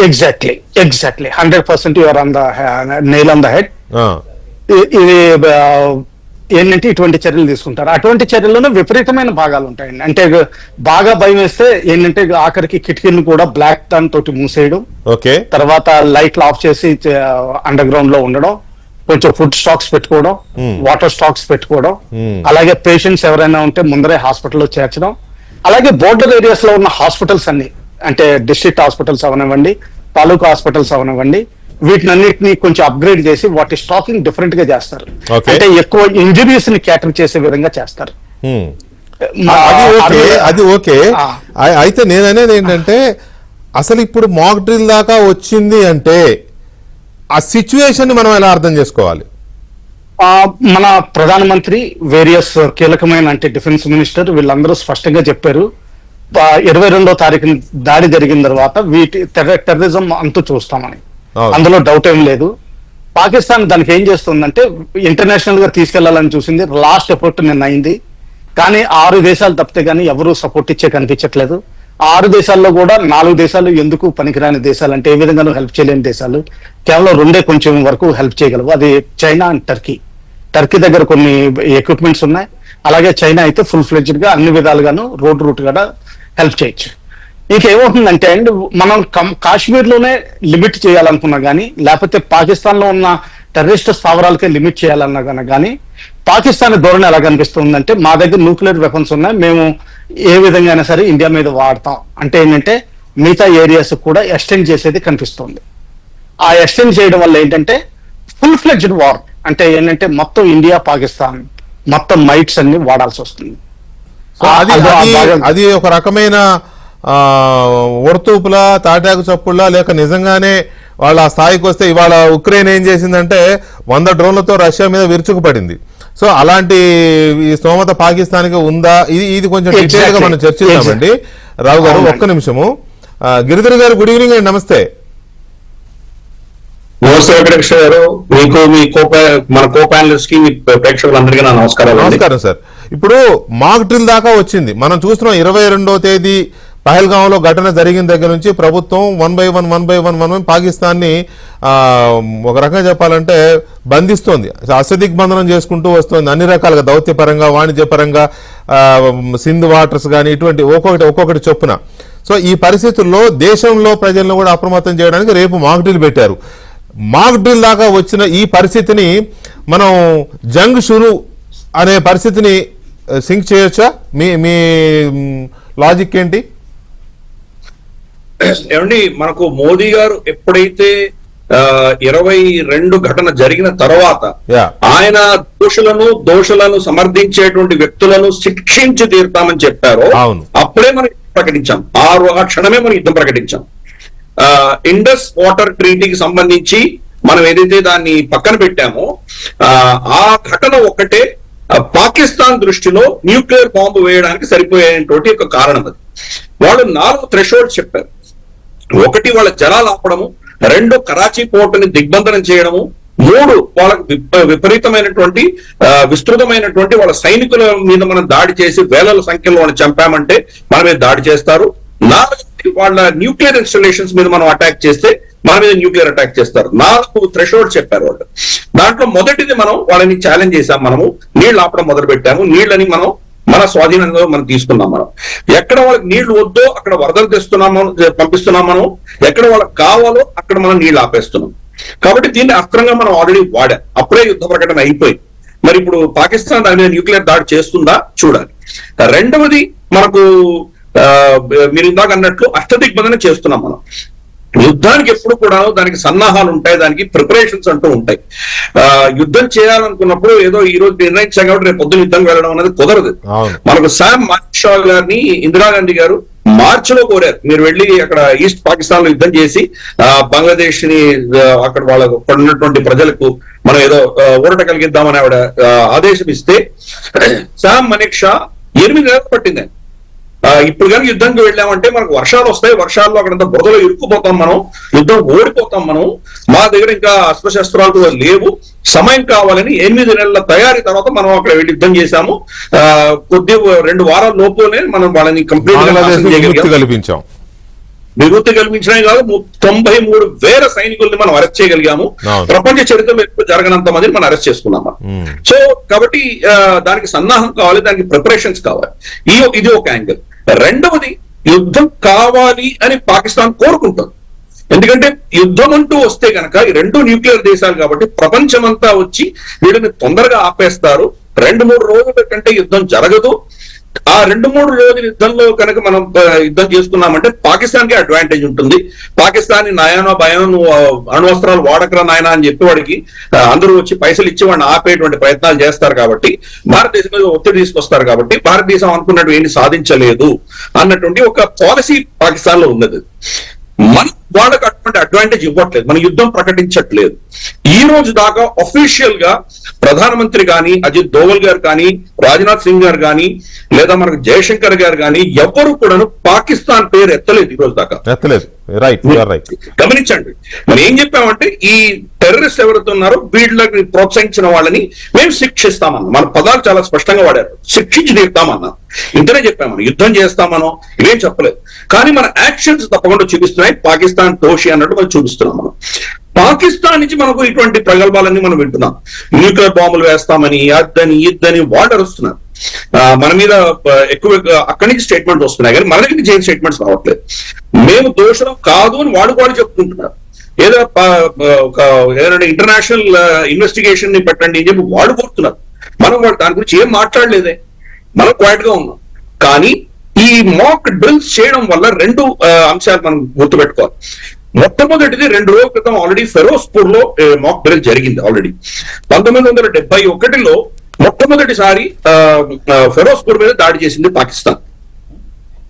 Exactly 100% you're on the nail on the head. ఇది ఏంటంటే ఇటువంటి చర్యలు తీసుకుంటారు. అటువంటి చర్యల్లోనే విపరీతమైన భాగాలు ఉంటాయండి. అంటే బాగా భయం వేస్తే ఏంటంటే ఆఖరికి కిటికీలను కూడా బ్లాక్ దాన్ తోటి మూసేయడం, తర్వాత లైట్లు ఆఫ్ చేసి అండర్ గ్రౌండ్ లో ఉండడం, కొంచెం ఫుడ్ స్టాక్స్ పెట్టుకోవడం, వాటర్ స్టాక్స్ పెట్టుకోవడం, అలాగే పేషెంట్స్ ఎవరైనా ఉంటే ముందరే హాస్పిటల్లో చేర్చడం. అలాగే బోర్డర్ ఏరియాస్ లో ఉన్న హాస్పిటల్స్ అన్ని అంటే డిస్ట్రిక్ట్ హాస్పిటల్స్ అవనివ్వండి, తాలూకా హాస్పిటల్స్ అవనివ్వండి, వీటినన్నిటిని కొంచెం అప్గ్రేడ్ చేసి వాటి స్టాకింగ్ డిఫరెంట్ గా చేస్తారు. అంటే ఎక్కువ ఇంజరీస్ ని క్యాటర్ చేసే విధంగా చేస్తారు. అది ఓకే. అయితే నేను అనేది ఏంటంటే అసలు ఇప్పుడు మాక్ డ్రిల్ దాకా వచ్చింది అంటే ఆ సిచ్యువేషన్ మనం ఎలా అర్థం చేసుకోవాలి? మన ప్రధానమంత్రి వేరియస్ కీలకమైన అంటే డిఫెన్స్ మినిస్టర్ వీళ్ళందరూ స్పష్టంగా చెప్పారు 22వ తారీఖున దాడి జరిగిన తర్వాత వీటి టెర్రరిజం అంతూ చూస్తామని. అందులో డౌట్ ఏం లేదు. పాకిస్తాన్ దానికి ఏం చేస్తుందంటే ఇంటర్నేషనల్ గా తీసుకెళ్లాలని చూసింది. లాస్ట్ ఎఫర్ట్ నిన్న అయింది. కానీ 6 దేశాలు తప్పితే కానీ ఎవరు సపోర్ట్ ఇచ్చే కనిపించట్లేదు. 6 దేశాల్లో కూడా 4 దేశాలు ఎందుకు పనికిరాని దేశాలు అంటే ఏ విధంగానూ హెల్ప్ చేయలేని దేశాలు, కేవలం 2 కొంచెం వరకు హెల్ప్ చేయగలవు. అది చైనా అండ్ టర్కీ. టర్కీ దగ్గర కొన్ని ఎక్విప్మెంట్స్ ఉన్నాయి. అలాగే చైనా అయితే ఫుల్ ఫ్లెడ్జ్డ్ గా అన్ని విధాలుగాను రోడ్ రూట్ కూడా హెల్ప్ చేయొచ్చు. ఇంకేమవుతుందంటే అండ్ మనం కాశ్మీర్ లోనే లిమిట్ చేయాలనుకున్నా కానీ, లేకపోతే పాకిస్తాన్ లో ఉన్న టెర్రరిస్ట్ స్థావరాలకే లిమిట్ చేయాలన్నా కానీ పాకిస్తాన్ ధోరణి ఎలా కనిపిస్తుందంటే మా దగ్గర న్యూక్లియర్ వెపన్స్ ఉన్నాయి, మేము ఏ విధంగా అయినా సరే ఇండియా మీద వాడతాం అంటే ఏంటంటే మిగతా ఏరియాస్ కూడా ఎక్స్టెండ్ చేసేది కనిపిస్తుంది. ఆ ఎక్స్టెండ్ చేయడం వల్ల ఏంటంటే ఫుల్ ఫ్లెడ్జ్డ్ వార్ అంటే ఏంటంటే మొత్తం ఇండియా పాకిస్తాన్ మొత్తం మైట్స్ అన్ని వాడాల్సి వస్తుంది. అది ఒక రకమైన ఒడతూపుల తాటాకు చప్పుళ్ళ లేక నిజంగానే వాళ్ళ ఆ స్థాయికి వస్తే ఇవాళ ఉక్రెయిన్ ఏం చేసిందంటే 100 డ్రోన్లతో రష్యా మీద విరుచుకుపడింది. సో అలాంటి ఈ స్తోమత పాకిస్తాన్కి ఉందా? ఇది కొంచెం డీటెయిల్ గా మనం చర్చిద్దామండి. రావు గారు ఒక్క నిమిషము. గిరిధర్ గారు గుడ్ ఈవినింగ్ అండి. నమస్తే. నమస్తే వెంకటేశ్వర గారు, మీకు మీ మన కో ప్యానలిస్ట్ కి ప్రేక్షకులందరికీ నా నమస్కారాలు. నమస్కారం సార్. ఇప్పుడు మాక్ డ్రిల్ దాకా వచ్చింది. మనం చూస్తున్నాం 22వ తేదీ పహల్గామ్ లో ఘటన జరిగిన దగ్గర నుంచి ప్రభుత్వం 1 by 1 పాకిస్తాన్ ని ఒక రకంగా చెప్పాలంటే బంధిస్తోంది, అసదిగ్బంధనం చేసుకుంటూ వస్తుంది. అన్ని రకాలుగా దౌత్యపరంగా, వాణిజ్యపరంగా, సింధు వాటర్స్ కానీ ఇటువంటి ఒక్కొక్కటి చొప్పున. సో ఈ పరిస్థితుల్లో దేశంలో ప్రజలను కూడా అప్రమత్తం చేయడానికి రేపు మాక్ డ్రిల్ పెట్టారు. మాక్ డ్రిల్ దాకా వచ్చిన ఈ పరిస్థితిని మనం జంగ్ షురు అనే పరిస్థితిని సింక్ చేయొచ్చా? మీ లాజిక్ ఏంటి? ఏమండి, మనకు మోదీ గారు ఎప్పుడైతే 22 ఘటన జరిగిన తర్వాత Yeah. ఆయన దోషులను సమర్థించేటువంటి వ్యక్తులను శిక్షించి తీరుతామని చెప్పారో అవును. అప్పుడే మనం ప్రకటించాం. ఆ క్షణమే మనం యుద్ధం ప్రకటించాం. ఇండస్ వాటర్ ట్రీటీకి సంబంధించి మనం ఏదైతే దాన్ని పక్కన పెట్టామో ఆ ఘటన ఒక్కటే పాకిస్తాన్ దృష్టిలో న్యూక్లియర్ బాంబు వేయడానికి సరిపోయేటువంటి ఒక కారణం అది. వాళ్ళు 4 థ్రెషోల్డ్స్ చెప్పారు. 1 వాళ్ళ జలాలు ఆపడము, 2 కరాచీ పోర్టుని దిగ్బంధనం చేయడము, 3 వాళ్ళకు విపరీతమైనటువంటి విస్తృతమైనటువంటి వాళ్ళ సైనికుల మీద మనం దాడి చేసి వేల సంఖ్యలో వాళ్ళని చంపామంటే మన మీద దాడి చేస్తారు. 4 వాళ్ళ న్యూక్లియర్ ఇన్స్టాలేషన్స్ మీద మనం అటాక్ చేస్తే మన మీద న్యూక్లియర్ అటాక్ చేస్తారు. 4 థ్రెషోల్డ్ చెప్పారు వాళ్ళు. దాంట్లో మొదటిది మనం వాళ్ళని ఛాలెంజ్ చేశాం. మనము నీళ్లు ఆపడం మొదలు పెట్టాము. నీళ్ళని మనం మన స్వాధీనంలో మనం తీసుకున్నాం. మనం ఎక్కడ వాళ్ళకి నీళ్లు వద్దో అక్కడ వరదలు తెస్తున్నాము, పంపిస్తున్నాం. మనం ఎక్కడ వాళ్ళకి కావాలో అక్కడ మనం నీళ్లు ఆపేస్తున్నాం. కాబట్టి దీన్ని అస్త్రంగా మనం ఆల్రెడీ వాడాం. అప్పుడే యుద్ధ ప్రకటన అయిపోయింది. మరి ఇప్పుడు పాకిస్తాన్ దాని మీద న్యూక్లియర్ దాడి చేస్తుందా చూడాలి. రెండవది మనకు మీరు ఇందాక అన్నట్లు అష్టదిగ్బంధన చేస్తున్నాం. మనం యుద్ధానికి ఎప్పుడు కూడా దానికి సన్నాహాలు ఉంటాయి, దానికి ప్రిపరేషన్స్ అంటూ ఉంటాయి. యుద్ధం చేయాలనుకున్నప్పుడు ఏదో ఈ రోజు నిర్ణయించాం కాబట్టి రేపు పొద్దున యుద్ధం వెళ్ళడం అనేది కుదరదు. మనకు శామ్ మానిక్షా గారిని ఇందిరాగాంధీ గారు మార్చిలో కోరారు, మీరు వెళ్ళి అక్కడ ఈస్ట్ పాకిస్తాన్ లో యుద్ధం చేసి బంగ్లాదేశ్ ని అక్కడ వాళ్ళ ఉన్నటువంటి ప్రజలకు మనం ఏదో ఊరట కలిగిద్దామని ఆవిడ ఆదేశం ఇస్తే శామ్ మానిక్షా 8 నెలలు పట్టింది. ఇప్పుడు కానీ యుద్ధంకి వెళ్ళామంటే మనకు వర్షాలు వస్తాయి, వర్షాల్లో అక్కడంతా బురదలో ఇరుక్కుపోతాం, మనం యుద్ధం ఓడిపోతాం. మనం మా దగ్గర ఇంకా అస్త్రశస్త్రాలు కూడా లేవు, సమయం కావాలని 8 నెలల తయారీ తర్వాత మనం అక్కడ వెళ్ళి యుద్ధం చేశాము. 2 వారాల లోపునే మనం వాళ్ళని కంప్లీట్ కల్పించాం. నివృత్తి కల్పించడమే కాదు, 93,000 సైనికుల్ని మనం అరెస్ట్ చేయగలిగాము. ప్రపంచ చరిత్రలో ఎక్కువ జరగనంత మందిని మనం అరెస్ట్ చేసుకున్నాం. సో కాబట్టి దానికి సన్నాహం కావాలి, దానికి ప్రిపరేషన్స్ కావాలి. ఇది ఒక యాంగిల్. రెండవది, యుద్ధం కావాలి అని పాకిస్తాన్ కోరుకుంటుంది. ఎందుకంటే యుద్ధం అంటూ వస్తే కనుక ఈ 2 న్యూక్లియర్ దేశాలు కాబట్టి ప్రపంచమంతా వచ్చి వీళ్ళని తొందరగా ఆపేస్తారు. 2-3 రోజుల కంటే యుద్ధం జరగదు. ఆ 2-3 రోజుల యుద్ధంలో కనుక మనం యుద్ధం చేసుకున్నామంటే పాకిస్తాన్ కి అడ్వాంటేజ్ ఉంటుంది. పాకిస్తాన్ నయానో భయానో అణ్వస్త్రాలు వాడకరా నాయన అని చెప్పి వాడికి అందరూ వచ్చి పైసలు ఇచ్చి వాడిని ఆపేటువంటి ప్రయత్నాలు చేస్తారు. కాబట్టి భారతదేశం మీద ఒత్తిడి తీసుకొస్తారు. కాబట్టి భారతదేశం అనుకున్నట్టు ఏంటి సాధించలేదు అన్నటువంటి ఒక పాలసీ పాకిస్తాన్ లో ఉన్నది. మన వాళ్ళకి అటువంటి అడ్వాంటేజ్ ఇవ్వట్లేదు, మన యుద్ధం ప్రకటించట్లేదు. ఈ రోజు దాకా అఫీషియల్ గా ప్రధానమంత్రి కానీ, అజిత్ దోవల్ గారు కానీ, రాజ్నాథ్ సింగ్ గారు కానీ, లేదా మనకు జయశంకర్ గారు కానీ ఎవరు కూడా పాకిస్తాన్ పేరు ఎత్తలేదు ఈ రోజు దాకా. గమనించండి, మనం ఏం చెప్పామంటే ఈ టెర్రరిస్ట్ ఎవరైతే ఉన్నారో వీళ్ళకి ప్రోత్సహించిన వాళ్ళని మేము శిక్షిస్తామన్నా. మన పదాలు చాలా స్పష్టంగా వాడారు, శిక్షించి తీరుతామన్నా. ఇంతనే చెప్పామని, యుద్ధం చేస్తామనో ఇవేం చెప్పలేదు. కానీ మన యాక్షన్స్ తప్పకుండా చూపిస్తున్నాయి. పాకిస్తాన్ తోషి అన్నట్టు మనం చూపిస్తున్నాం. మనం పాకిస్తాన్ నుంచి మనకు ఇటువంటి ప్రగల్భాలన్నీ మనం వింటున్నాం. న్యూక్లియర్ బాంబులు వేస్తామని, అద్దని ఇద్దని వాళ్ళు అరుస్తున్నారు. మన మీద ఎక్కువ అక్కడి నుంచి స్టేట్మెంట్స్ వస్తున్నాయి, కానీ మన దగ్గర చేసిన స్టేట్మెంట్స్ రావట్లేదు. మేము దోషం కాదు అని వాళ్ళు చెప్పుకుంటున్నారు. ఏదో ఏదైనా ఇంటర్నేషనల్ ఇన్వెస్టిగేషన్ ని పెట్టండి అని చెప్పి వాళ్ళు కోరుతున్నారు. మనం దాని గురించి ఏం మాట్లాడలేదే, మనం క్వైట్ గా ఉన్నాం. కానీ ఈ మాక్ డ్రిల్స్ చేయడం వల్ల 2 అంశాలు మనం గుర్తుపెట్టుకోవాలి. మొట్టమొదటిది 2 రోజుల క్రితం ఆల్రెడీ ఫెరోజ్పూర్ లో మాక్ డ్రిల్ జరిగింది. ఆల్రెడీ 1971లో మొట్టమొదటిసారి ఫెరోజ్పూర్ మీద దాడి చేసింది పాకిస్తాన్.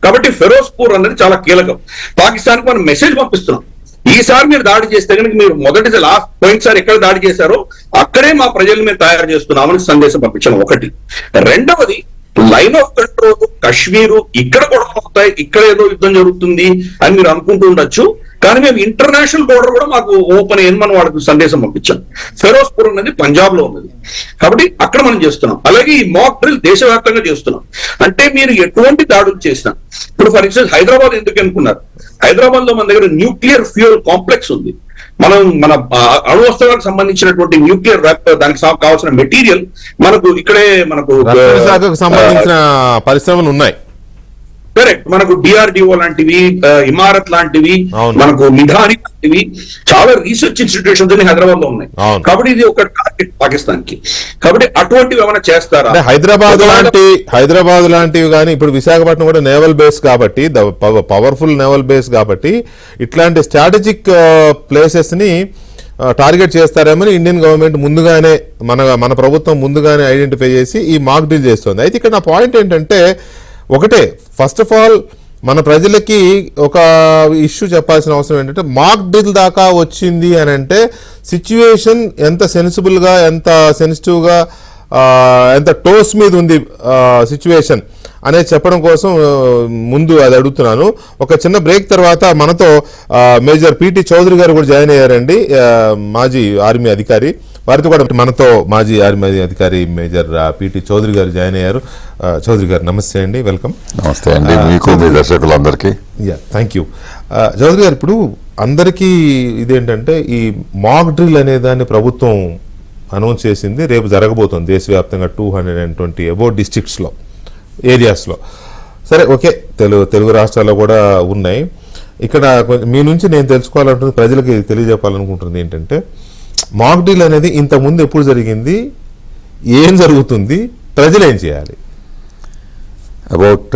కాబట్టి ఫెరోజ్పూర్ అనేది చాలా కీలకం. పాకిస్తాన్ కి మనం మెసేజ్ పంపిస్తున్నాం, ఈసారి మీరు దాడి చేస్తే కనుక మీరు పోయినసారి ఎక్కడ దాడి చేశారో అక్కడే మా ప్రజల్ని మేము తయారు చేస్తున్నామని సందేశం పంపించడం ఒకటి. రెండవది, లైన్ ఆఫ్ కంట్రోల్ కశ్మీరు ఇక్కడ గొడవ అవుతాయి, ఇక్కడ ఏదో యుద్ధం జరుగుతుంది అని మీరు అనుకుంటూ ఉండొచ్చు. కానీ మేము ఇంటర్నేషనల్ బోర్డర్ కూడా మాకు ఓపెన్ అయ్యింది, మనం వాళ్ళకి సందేశం పంపించాం. ఫెరోజ్పూర్ అనేది పంజాబ్ లో ఉన్నది, కాబట్టి అక్కడ మనం చేస్తున్నాం. అలాగే ఈ మాక్ డ్రిల్ దేశవ్యాప్తంగా చేస్తున్నాం. అంటే మీరు ఎటువంటి దాడులు చేసినా, ఇప్పుడు ఫర్ ఎగ్జాంపుల్ హైదరాబాద్ ఎందుకు అనుకున్నారు? హైదరాబాద్ లో మన దగ్గర న్యూక్లియర్ ఫ్యూయల్ కాంప్లెక్స్ ఉంది. మన అణువస్త్రాలకు సంబంధించినటువంటి న్యూక్లియర్ దానికి కావాల్సిన మెటీరియల్ మనకు ఇక్కడే మనకు సంబంధించిన పరిశ్రమలు ఉన్నాయి. కరెక్ట్. మనకు డిఆర్డిఓ లాంటివి, ఇమారత్ లాంటివి, అవును. మనకు నిధాని లాంటివి చాలా రీసెర్చ్ ఇన్స్టిట్యూషన్స్ హైదరాబాద్ లో ఉన్నాయి. అవును. కాబట్టి ఇది ఒక టార్గెట్ పాకిస్తాన్ కి. కాబట్టి అటువంటివి ఏమైనా చేస్తారా? అంటే హైదరాబాద్ లాంటివి కానీ ఇప్పుడు విశాఖపట్నం కూడా నేవల్ బేస్ కాబట్టి, పవర్ఫుల్ నేవల్ బేస్ కాబట్టి ఇట్లాంటి స్ట్రాటజిక్ ప్లేసెస్ ని టార్గెట్ చేస్తారేమని ఇండియన్ గవర్నమెంట్ ముందుగానే మన ప్రభుత్వం ముందుగానే ఐడెంటిఫై చేసి ఈ మాక్ డ్రిల్ చేస్తుంది. అయితే ఇక్కడ నా పాయింట్ ఏంటంటే ఒకటే, ఫస్ట్ ఆఫ్ ఆల్ మన ప్రజలకి ఒక ఇష్యూ చెప్పాల్సిన అవసరం ఏంటంటే మాక్ డ్రిల్ దాకా వచ్చింది అని అంటే సిచ్యువేషన్ ఎంత సెన్సిబుల్గా, ఎంత సెన్సిటివ్గా, ఎంత టోస్ మీద ఉంది సిచ్యువేషన్ అనేది చెప్పడం కోసం ముందు అది అడుగుతున్నాను. ఒక చిన్న బ్రేక్ తర్వాత మనతో మేజర్ పిటి చౌదరి గారు కూడా జాయిన్ అయ్యారండి, మాజీ ఆర్మీ అధికారి. వారితో కూడా మనతో మాజీ ఆర్మీ అధికారి మేజర్ పిటి చౌదరి గారు జాయిన్ అయ్యారు. చౌదరి గారు నమస్తే అండి, వెల్కమ్. నమస్తే అండి, మీకు మీ దర్శకులందరికీ. Thank you. చౌదరి గారు, ఇప్పుడు అందరికీ ఇదేంటంటే ఈ మాక్ డ్రిల్ అనే దాన్ని ప్రభుత్వం అనౌన్స్ చేసింది, రేపు జరగబోతుంది దేశవ్యాప్తంగా 220 అబౌట్ డిస్ట్రిక్ట్స్లో, ఏరియాస్లో. సరే, ఓకే, తెలుగు రాష్ట్రాల్లో కూడా ఉన్నాయి. ఇక్కడ మీ నుంచి నేను తెలుసుకోవాలంటుంది, ప్రజలకి తెలియజెప్పాలనుకుంటుంది ఏంటంటే మాక్ డ్రిల్ అనేది ఇంతకుముందు ఎప్పుడు జరిగింది, ఏం జరుగుతుంది, ప్రజలు ఏం చేయాలి? అబౌట్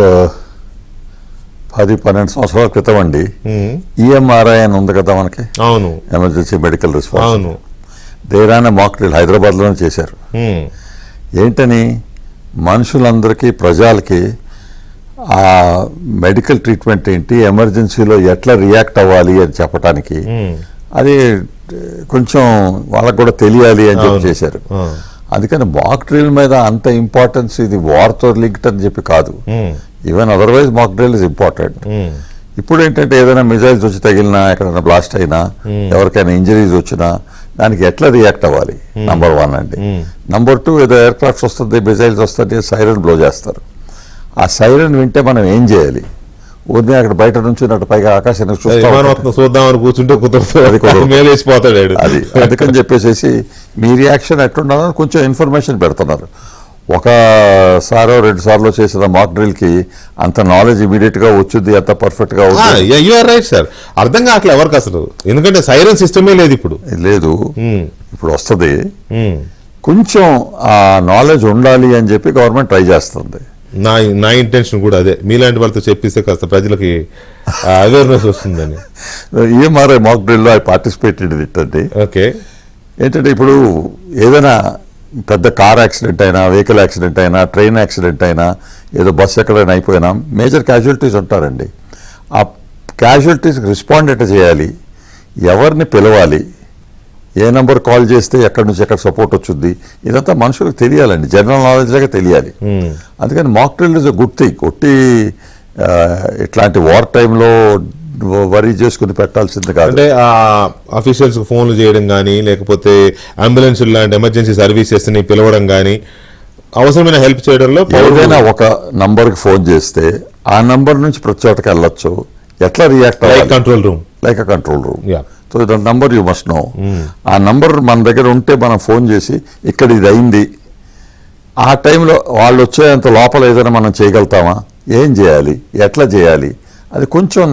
10-12 సంవత్సరాల క్రితం అండి ఈఎంఆర్ఐ అని ఉంది కదా మనకి, అవును, ఎమర్జెన్సీ మెడికల్ రెస్పాన్స్. అవును, దేరాన మాక్ డ్రిల్ హైదరాబాద్లోనే చేశారు. ఏంటని మనుషులందరికీ, ప్రజలకి ఆ మెడికల్ ట్రీట్మెంట్ ఏంటి, ఎమర్జెన్సీలో ఎట్లా రియాక్ట్ అవ్వాలి అని చెప్పడానికి, అది కొంచెం వాళ్ళకు కూడా తెలియాలి అని చెప్పి చేశారు. అందుకని మాక్ డ్రిల్ మీద అంత ఇంపార్టెన్స్, ఇది వార్తో లింక్డ్ అని చెప్పి కాదు, even otherwise mock drill is important. ఇప్పుడు ఏంటంటే ఏదైనా మిజైల్స్ వచ్చి తగిలినా, ఎక్కడైనా బ్లాస్ట్ అయినా, ఎవరికైనా ఇంజరీస్ వచ్చినా దానికి ఎట్లా రియాక్ట్ అవ్వాలి, నంబర్ 1 అండి. నంబర్ 2, ఏదో ఎయిర్ క్రాఫ్ట్స్ వస్తుంది, మిజైల్స్ వస్తుంది, సైరన్ బ్లో చేస్తారు. ఆ సైరన్ వింటే మనం ఏం చేయాలి? ఊరిని అక్కడ బయట నుంచి అటు పైగా ఆకాశానికి చూద్దామని కూర్చుంటే కుదరదు, అది అందుకని చెప్పేసి మీ రియాక్షన్ ఎట్లుండాలని కొంచెం ఇన్ఫర్మేషన్ పెడుతున్నారు. ఒకసారో 2 సార్లు చేసిన మాక్ డ్రిల్ కి అంత నాలెడ్జ్ ఇమీడియట్ గా వచ్చింది, అంత పర్ఫెక్ట్ గా రైట్ సార్. అర్థం కావట్లేదు ఎవరికి అసలు, ఎందుకంటే సైరన్ సిస్టమే లేదు ఇప్పుడు. ఇప్పుడు వస్తుంది. కొంచెం ఆ నాలెడ్జ్ ఉండాలి అని చెప్పి గవర్నమెంట్ ట్రై చేస్తుంది. నా ఇంటెన్షన్ కూడా అదే, మీలాంటి వాళ్ళతో చెప్పిస్తే కాస్త ప్రజలకి అవేర్నెస్ వస్తుందని. ఈఎంఆర్ఐ మాక్ డ్రిల్లో ఐ పార్టిసిపేటెడ్ ఏంటంటే, ఓకే, ఏంటంటే ఇప్పుడు ఏదైనా పెద్ద కార్ యాక్సిడెంట్ అయినా, వెహికల్ యాక్సిడెంట్ అయినా, ట్రైన్ యాక్సిడెంట్ అయినా, ఏదో బస్సు ఎక్కడైనా అయిపోయినా మేజర్ క్యాజువాలిటీస్ ఉంటారండి. ఆ క్యాజువాలిటీస్కి రెస్పాండ్ ఎట్లా చేయాలి, ఎవరిని పిలవాలి, ఏ నెంబర్ కాల్ చేస్తే ఎక్కడి నుంచి ఎక్కడ సపోర్ట్ వచ్చింది, ఇదంతా మనుషులకు తెలియాలండి, జనరల్ నాలెడ్జ్ లాగా తెలియాలి. అందుకని mock drill is a good thing. కొట్టి ఇట్లాంటి వార్ టైంలో వరీ చేసుకుని పెట్టాల్సింది కాదు. అంటే అఫీషియల్స్ ఫోన్లు చేయడం కానీ, లేకపోతే అంబులెన్స్ లాంటి ఎమర్జెన్సీ సర్వీసెస్ ని పిలవడం కానీ, అవసరమైన హెల్ప్ చేయడంలో ఏదైనా ఒక నంబర్కి ఫోన్ చేస్తే ఆ నంబర్ నుంచి ప్రతి చోటకి వెళ్ళొచ్చు. ఎట్లా రియాక్ట్ అవ్వాలి, control room, like a control room. So the number you must know. ఆ నంబర్ మన దగ్గర ఉంటే మనం ఫోన్ చేసి ఇక్కడ ఇది అయింది, ఆ టైంలో వాళ్ళు వచ్చేంత లోపల ఏదైనా మనం చేయగలుగుతామా, ఏం చేయాలి, ఎట్లా చేయాలి, అది కొంచెం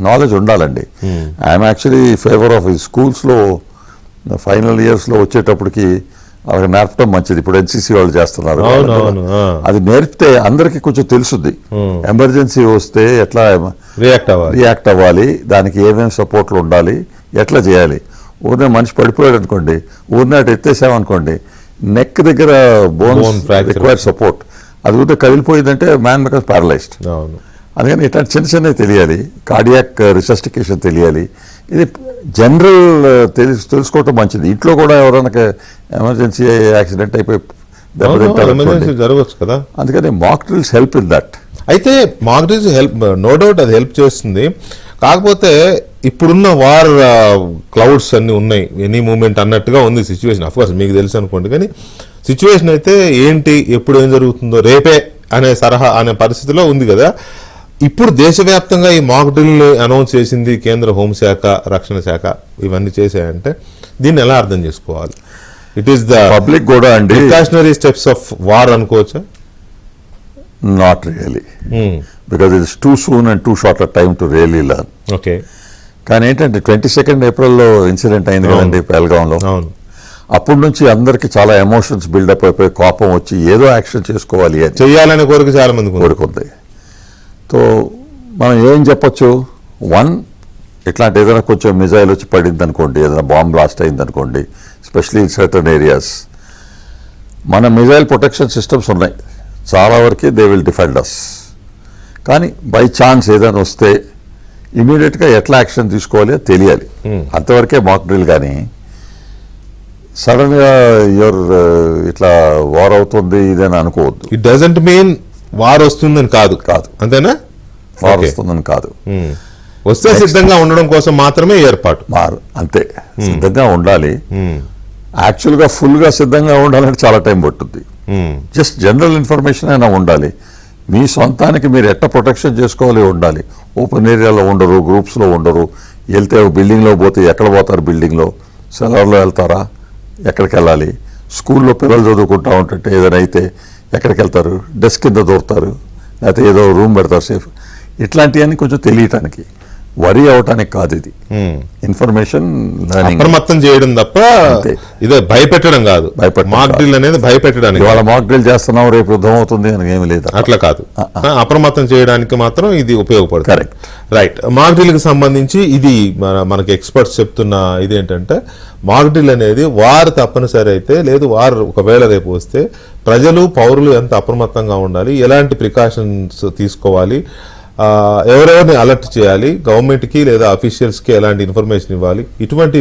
నాలెడ్జ్ ఉండాలండి. ఐఎమ్ యాక్చువల్లీ ఫేవర్ ఆఫ్ ఈ స్కూల్స్లో ఫైనల్ ఇయర్స్లో వచ్చేటప్పటికి వాళ్ళకి నేర్పడం మంచిది. ఇప్పుడు ఎన్సీసీ వాళ్ళు చేస్తున్నారు, అది నేర్పితే అందరికీ కొంచెం తెలుసుద్ది. ఎమర్జెన్సీ వస్తే ఎట్లా రియాక్ట్ అవ్వాలి, దానికి ఏమేమి సపోర్ట్లు ఉండాలి, ఎట్లా చేయాలి. ఊరినే మనిషి పడిపోయాడు అనుకోండి, ఊరినే అటు ఎత్తేసామనుకోండి, నెక్ దగ్గర బోన్స్ రిక్వైర్ సపోర్ట్, అది ఊరినే కదిలిపోయిందంటే మ్యాన్ బికమ్స్ ప్యారలైజ్డ్. అందుకని ఇట్లాంటి చిన్న చిన్నవి తెలియాలి, కార్డియాక్ రిసస్టికేషన్ తెలియాలి. ఇది జనరల్ తెలుసుకోవటం మంచిది. ఇంట్లో కూడా ఎవరైనా ఎమర్జెన్సీ యాక్సిడెంట్ అయిపోయి జరగవచ్చు కదా, అందుకని mock drills help in that. అయితే mock drills help, no doubt అది హెల్ప్ చేస్తుంది. కాకపోతే ఇప్పుడున్న వార్ క్లౌడ్స్ అన్ని ఉన్నాయి, ఎనీ మూమెంట్ అన్నట్టుగా ఉంది సిచ్యువేషన్. అఫ్కోర్స్ మీకు తెలుసు అనుకోండి, కానీ సిచ్యువేషన్ అయితే ఏంటి, ఎప్పుడు ఏం జరుగుతుందో రేపే అనే సరహా అనే పరిస్థితిలో ఉంది కదా. ఇప్పుడు దేశవ్యాప్తంగా ఈ మాక్ డ్రిల్ అనౌన్స్ చేసింది కేంద్ర హోంశాఖ, రక్షణ శాఖ, ఇవన్నీ చేశాయంటే దీన్ని ఎలా అర్థం చేసుకోవాలి? ఇట్ ఈస్ ద పబ్లిక్ కూడా అండి ప్రికాషనరీ స్టెప్స్ ఆఫ్ వార్ అనుకోవచ్చా? Not really, because it's two soon and two short time to really learn. Okay. కానీ ఏంటంటే 22 ఏప్రిల్లో ఇన్సిడెంట్ అయింది కదండి పెహల్గాంలో. అవును. అప్పటి నుంచి అందరికి చాలా ఎమోషన్స్ బిల్డప్ అయిపోయి కోపం వచ్చి ఏదో యాక్షన్ చేసుకోవాలి అని చెయ్యాలనే కోరిక చాలా మంది కోరుకుంది. సో మనం ఏం చెప్పొచ్చు, వన్, ఇట్లాంటి ఏదైనా కొంచెం మిజైల్ వచ్చి పడింది అనుకోండి, ఏదైనా బాంబ్ బ్లాస్ట్ అయింది అనుకోండి, ఎస్పెషలీ ఇన్ సర్టన్ ఏరియాస్, మన మిజైల్ ప్రొటెక్షన్ సిస్టమ్స్ ఉన్నాయి, చాలా వరకు దే విల్ డిఫెండ్ అస్. కానీ బై ఛాన్స్ ఏదైనా వస్తే ఇమీడియట్గా ఎట్లా యాక్షన్ తీసుకోవాలి తెలియాలి. అంతవరకే మాక్ డ్రిల్. కానీ సడన్గా ఇట్లా వార్ అవుతుంది ఇదని అనుకోవద్దు. ఇట్ డజంట్ మీన్ వార్ వస్తుందని కాదు. అంతేనా? వార్ వస్తుందని కాదు. వస్తే సిద్ధంగా ఉండడం కోసం మాత్రమే ఏర్పాటు. అంతే, సిద్ధంగా ఉండాలి. యాక్చువల్గా ఫుల్గా సిద్ధంగా ఉండాలంటే చాలా టైం పట్టుద్ది. జస్ట్ జనరల్ ఇన్ఫర్మేషన్ అయినా ఉండాలి. మీ సొంతానికి మీరు ఎట్లా ప్రొటెక్షన్ చేసుకోవాలి ఉండాలి. ఓపెన్ ఏరియాలో ఉండరు, గ్రూప్స్లో ఉండరు. వెళ్తే బిల్డింగ్లో పోతే ఎక్కడ పోతారు? బిల్డింగ్లో, సెలర్లో వెళ్తారా? ఎక్కడికి వెళ్ళాలి? స్కూల్లో పిల్లలు చదువుకుంటా ఉంటుంటే ఏదైనా అయితే ఎక్కడికి వెళ్తారు? డెస్క్ కింద దూరుతారు, లేకపోతే ఏదో రూమ్ పెడతారు సేఫ్. ఇట్లాంటివన్నీ కొంచెం తెలియటానికి, వరి అవటానికి కాదు. ఇది ఇన్ఫర్మేషన్ లెర్నింగ్, అప్రమత్తం చేయడం తప్ప ఇదే భయపెట్టడం కాదు. మాక్ డ్రిల్ అనేది భయపెట్టడానికి. ఇవాళ మాక్ డ్రిల్ చేస్తున్నాం, రేపు యుద్ధం అవుతుంది అని ఏమి లేదు, అట్లా కాదు. అప్రమత్తం చేయడానికి మాత్రం ఇది ఉపయోగపడుతుంది. Correct, right. మాక్ డ్రిల్ కి సంబంధించి ఇది మనకి ఎక్స్పర్ట్స్ చెప్తున్న ఇదేంటంటే, మాక్ డ్రిల్ అనేది వారు తప్పనిసరి అయితే లేదు, వారు ఒకవేళ రేపు వస్తే ప్రజలు పౌరులు ఎంత అప్రమత్తంగా ఉండాలి, ఎలాంటి ప్రికాషన్స్ తీసుకోవాలి, ఎవరెవరిని అలర్ట్ చేయాలి, గవర్నమెంట్కి లేదా అఫీషియల్స్కి ఎలాంటి ఇన్ఫర్మేషన్ ఇవ్వాలి, ఇటువంటి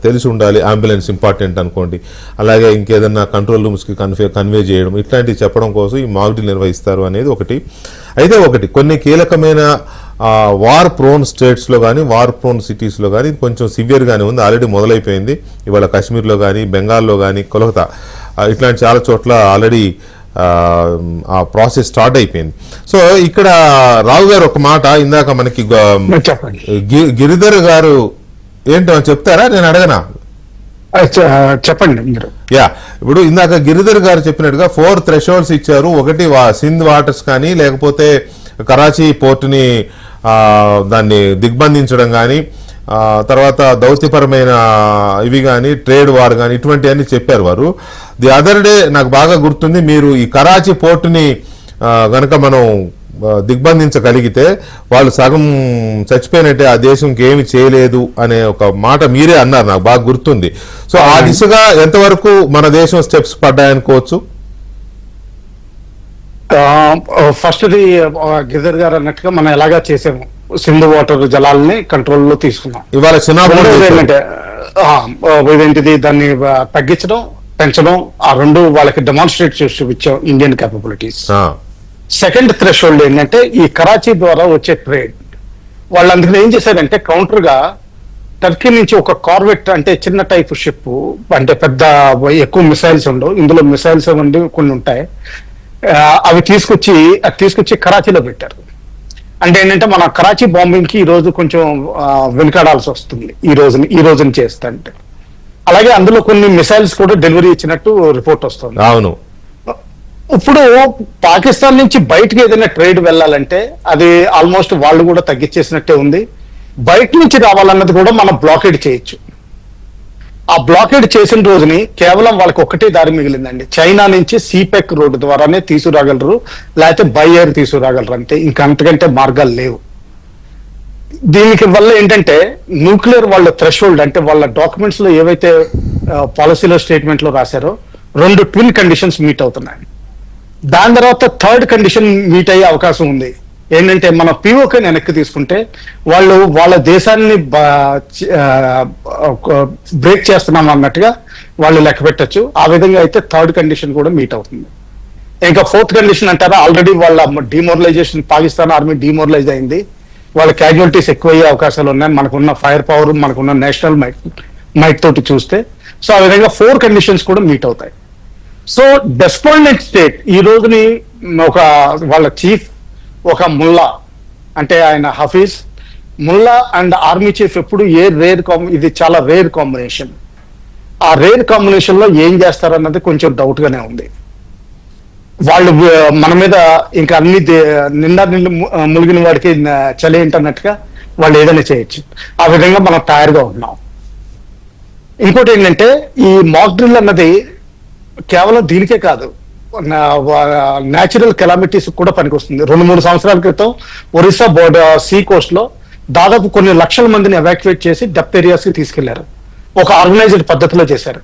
తెలిసి ఉండాలి. అంబులెన్స్ ఇంపార్టెంట్ అనుకోండి, అలాగే ఇంకేదన్నా కంట్రోల్ రూమ్స్కి కన్వే చేయడం, ఇట్లాంటివి చెప్పడం కోసం ఈ మాక్ డ్రిల్ నిర్వహిస్తారు అనేది ఒకటి. అయితే కొన్ని కీలకమైన వార్ ప్రోన్ స్టేట్స్లో కానీ వార్ ప్రోన్ సిటీస్లో కానీ కొంచెం సివియర్గానే ఉంది. ఆల్రెడీ మొదలైపోయింది. ఇవాళ కాశ్మీర్లో కానీ, బెంగాల్లో కానీ, కోల్కతా ఇట్లాంటి చాలా చోట్ల ఆల్రెడీ ఆ ప్రాసెస్ స్టార్ట్ అయిపోయింది. సో ఇక్కడ రావు గారు ఒక మాట ఇందాక మనకి గిరిధర్ గారు ఏంటో చెప్తారా? నేను అడగనా? చెప్పండి మీరు. ఇప్పుడు ఇందాక గిరిధర్ గారు చెప్పినట్టుగా 4 థ్రెషోల్డ్స్ ఇచ్చారు. ఒకటి సింధ్ వాటర్స్ కానీ, లేకపోతే కరాచీ పోర్టుని దాన్ని దిగ్బంధించడం కానీ, తర్వాత దౌత్యపరమైన ఇవి కానీ, ట్రేడ్ వార్ కానీ, ఇటువంటివన్నీ చెప్పారు వారు. ది అదర్ డే నాకు బాగా గుర్తుంది, మీరు ఈ కరాచీ పోర్టుని గనక మనం దిగ్బంధించగలిగితే వాళ్ళు సగం చచ్చిపోయినట్టే, ఆ దేశంకి ఏమి చేయలేదు అనే ఒక మాట మీరే అన్నారు, నాకు బాగా గుర్తుంది. సో ఆ దిశగా ఎంతవరకు మన దేశం స్టెప్స్ పడ్డాయనుకోవచ్చు? ఫస్ట్ గిరిధర్ గారు అన్నట్టుగా మనం ఎలాగా చేసాము, సింధు వాటర్ జలాలని కంట్రోల్లో తీసుకున్నాం. ఇవాళ ఏంటిది, దాన్ని తగ్గించడం, పెంచడం, ఆ రెండు వాళ్ళకి డెమాన్స్ట్రేట్ చేసి చూపించాం ఇండియన్ కేపబిలిటీస్. సెకండ్ థ్రెషోల్డ్ ఏంటంటే ఈ కరాచీ ద్వారా వచ్చే ట్రేడ్. వాళ్ళు అందుకని ఏం చేశారంటే కౌంటర్ గా టర్కీ నుంచి ఒక కార్వెట్ అంటే చిన్న టైప్ షిప్, అంటే పెద్ద ఎక్కువ మిసైల్స్ ఉండవు, ఇందులో మిసైల్స్ ఉండి కొన్ని ఉంటాయి, అవి తీసుకొచ్చి కరాచీలో పెట్టారు. అంటే ఏంటంటే మన కరాచీ బాంబింగ్ కి ఈ రోజు కొంచెం వెనుకాడాల్సి వస్తుంది ఈ రోజుని చేస్తుంటే. అలాగే అందులో కొన్ని మిసైల్స్ కూడా డెలివరీ ఇచ్చినట్టు రిపోర్ట్ వస్తుంది. అవును. ఇప్పుడు పాకిస్తాన్ నుంచి బయటకు ఏదైనా ట్రేడ్ వెళ్ళాలంటే అది ఆల్మోస్ట్ వాళ్ళు కూడా తగ్గించేసినట్టే ఉంది. బయట నుంచి రావాలన్నది కూడా మనం బ్లాకేడ్ చేయొచ్చు. ఆ బ్లాకేడ్ చేసిన రోజుని కేవలం వాళ్ళకి ఒక్కటే దారి మిగిలిందండి, చైనా నుంచి సీపెక్ రోడ్డు ద్వారానే తీసుకురాగలరు, లేకపోతే బై ఎయిర్ తీసుకురాగలరు, అంతే. ఇంకా అంతకంటే మార్గాలు లేవు. దీనికి వల్ల ఏంటంటే న్యూక్లియర్ వాళ్ళ థ్రెషోల్డ్, అంటే వాళ్ళ డాక్యుమెంట్స్ లో ఏవైతే పాలసీలో స్టేట్మెంట్ లో రాశారో 2 ట్విన్ కండిషన్స్ మీట్ అవుతున్నాయి. దాని తర్వాత థర్డ్ కండిషన్ మీట్ అయ్యే అవకాశం ఉంది. ఏంటంటే మన పిఓకే వెనక్కి తీసుకుంటే వాళ్ళు వాళ్ళ దేశాన్ని బ్రేక్ చేస్తున్నాం అన్నట్టుగా వాళ్ళు లెక్క పెట్టచ్చు. ఆ విధంగా అయితే థర్డ్ కండిషన్ కూడా మీట్ అవుతుంది. ఇంకా ఫోర్త్ కండిషన్ అంటారా, ఆల్రెడీ వాళ్ళ డిమోరలైజేషన్, పాకిస్తాన్ ఆర్మీ డిమోరలైజ్ అయింది, వాళ్ళ క్యాజువాలిటీస్ ఎక్కువయ్యే అవకాశాలు ఉన్నాయి మనకున్న ఫైర్ పవర్, మనకున్న నేషనల్ మైట్ తోటి చూస్తే. సో ఆ విధంగా 4 కండిషన్స్ కూడా మీట్ అవుతాయి. సో డెస్పాండెంట్ స్టేట్ ఈ రోజుని వాళ్ళ చీఫ్ ఒక ముల్లా, అంటే ఆయన హఫీజ్ ముల్లా అండ్ ఆర్మీ చీఫ్ ఎప్పుడు ఇది చాలా రేర్ కాంబినేషన్. ఆ రేర్ కాంబినేషన్ లో ఏం చేస్తారన్నది కొంచెం డౌట్ గానే ఉంది. వాళ్ళు మన మీద ఇంకా అన్ని నిండా నిండు ములిగిన వాడికి చలి ఏంటన్నట్టుగా వాళ్ళు ఏదైనా చేయొచ్చు. ఆ విధంగా మనం తయారుగా ఉన్నాం. ఇంకోటి ఏంటంటే ఈ మాక్ డ్రిల్ అన్నది కేవలం దీనికే కాదు, న్యాచురల్ కెలామిటీస్ కూడా పనికొస్తుంది. 2-3 సంవత్సరాల క్రితం ఒరిస్సా సీ కోస్ట్ లో దాదాపు కొన్ని లక్షల మందిని ఎవాక్యుయేట్ చేసి డెప్త్ ఏరియాస్ కి తీసుకెళ్లారు. ఒక ఆర్గనైజ్డ్ పద్ధతిలో చేశారు.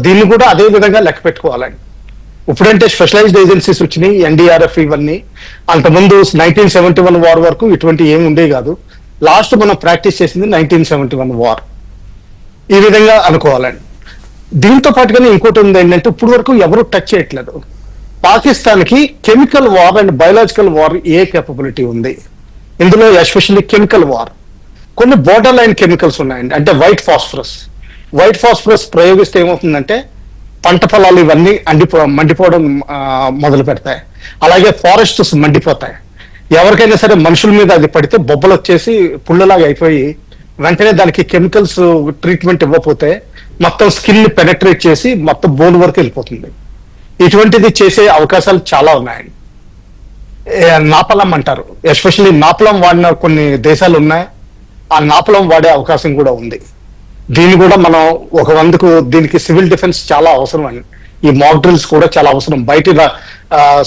దీన్ని కూడా అదే విధంగా లెక్క పెట్టుకోవాలండి. ఇప్పుడంటే స్పెషలైజ్డ్ ఏజెన్సీస్ వచ్చినాయి, ఎన్డీఆర్ఎఫ్, ఇవన్నీ. అంతకుముందు 1971 వార్ వరకు ఇటువంటి ఏమి ఉండే కాదు. లాస్ట్ మనం ప్రాక్టీస్ చేసింది 1971 వార్. ఈ విధంగా అనుకోవాలండి. దీంతో పాటుగానే ఇంకోటి ఉంది ఏంటంటే, ఇప్పుడు వరకు ఎవరు టచ్ చేయట్లేదు. పాకిస్తాన్ కి chemical war and biological war A capability ఉంది? ఇందులో ఎస్పెషల్లీ కెమికల్ వార్. కొన్ని బోర్డర్ లైన్ కెమికల్స్ ఉన్నాయండి. అంటే వైట్ ఫాస్ఫరస్ ప్రయోగిస్తే ఏమవుతుందంటే పంట పొలాలు ఇవన్నీ మండిపోవడం మొదలు పెడతాయి. అలాగే ఫారెస్ట్స్ మండిపోతాయి. ఎవరికైనా సరే మనుషుల మీద అది పడితే బొబ్బలు వచ్చేసి పుల్లలాగా అయిపోయి వెంటనే దానికి కెమికల్స్ ట్రీట్మెంట్ ఇవ్వకపోతే మొత్తం స్కిన్ పెనట్రేట్ చేసి మొత్తం బోన్ వరకు వెళ్ళిపోతుంది. ఇటువంటిది చేసే అవకాశాలు చాలా ఉన్నాయండి. నాపలం అంటారు, ఎస్పెషల్లీ నాపలం వాడిన కొన్ని దేశాలు ఉన్నాయి. ఆ నాపలం వాడే అవకాశం కూడా ఉంది. దీన్ని కూడా మనం ఒక వందకు దీనికి సివిల్ డిఫెన్స్ చాలా అవసరం అండి. ఈ మాక్ డ్రిల్స్ కూడా చాలా అవసరం. బయట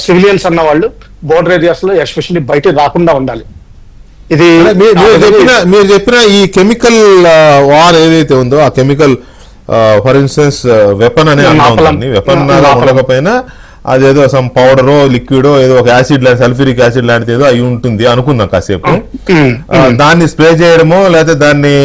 సివిలియన్స్ అన్న వాళ్ళు బోర్డర్ ఏరియాస్ లో ఎస్పెషల్లీ బయట రాకుండా ఉండాలి. ఇది మీరు చెప్పిన ఈ కెమికల్ వార్ ఏదైతే ఉందో, ఆ కెమికల్ ఫర్ ఇన్స్టెన్స్ వెపన్ అనే ఉంటుంది. వెపన్ ఉండకపోయినా అదేదో సమ్ పౌడరో లిక్విడో ఏదో ఒక యాసిడ్ లాంటి సల్ఫ్యూరిక్ యాసిడ్ లాంటిది ఏదో అయి ఉంటుంది అనుకుందాం కాసేపు. దాన్ని స్ప్రే చేయడమో లేకపోతే దాన్ని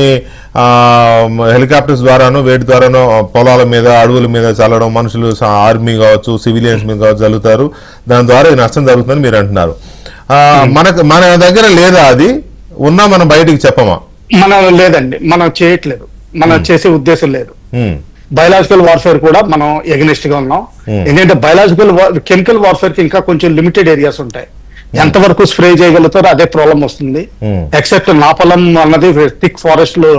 హెలికాప్టర్స్ ద్వారానో వేటి ద్వారానో పొలాల మీద అడవుల మీద చల్లడం, మనుషులు ఆర్మీ కావచ్చు సివిలియన్స్ మీద కావచ్చు చల్లుతారు. దాని ద్వారా ఈ నష్టం జరుగుతుందని మీరు అంటున్నారు. మన దగ్గర లేదా? అది ఉన్నా మనం బయటికి చెప్పమా? మనం లేదండి, మనం చేయట్లేదు, మనం చేసే ఉద్దేశం లేదు. బయలాజికల్ వార్ఫేర్ కూడా మనం ఎగనెస్ట్ గా ఉన్నాం. ఎందుకంటే కెమికల్ వార్ఫేర్ కి ఇంకా కొంచెం లిమిటెడ్ ఏరియాస్ ఉంటాయి. ఎంతవరకు స్ప్రే చేయగలుగుతారో అదే ప్రాబ్లం వస్తుంది. ఎక్సెప్ట్ నాపలం అన్నది థిక్ ఫారెస్ట్ లో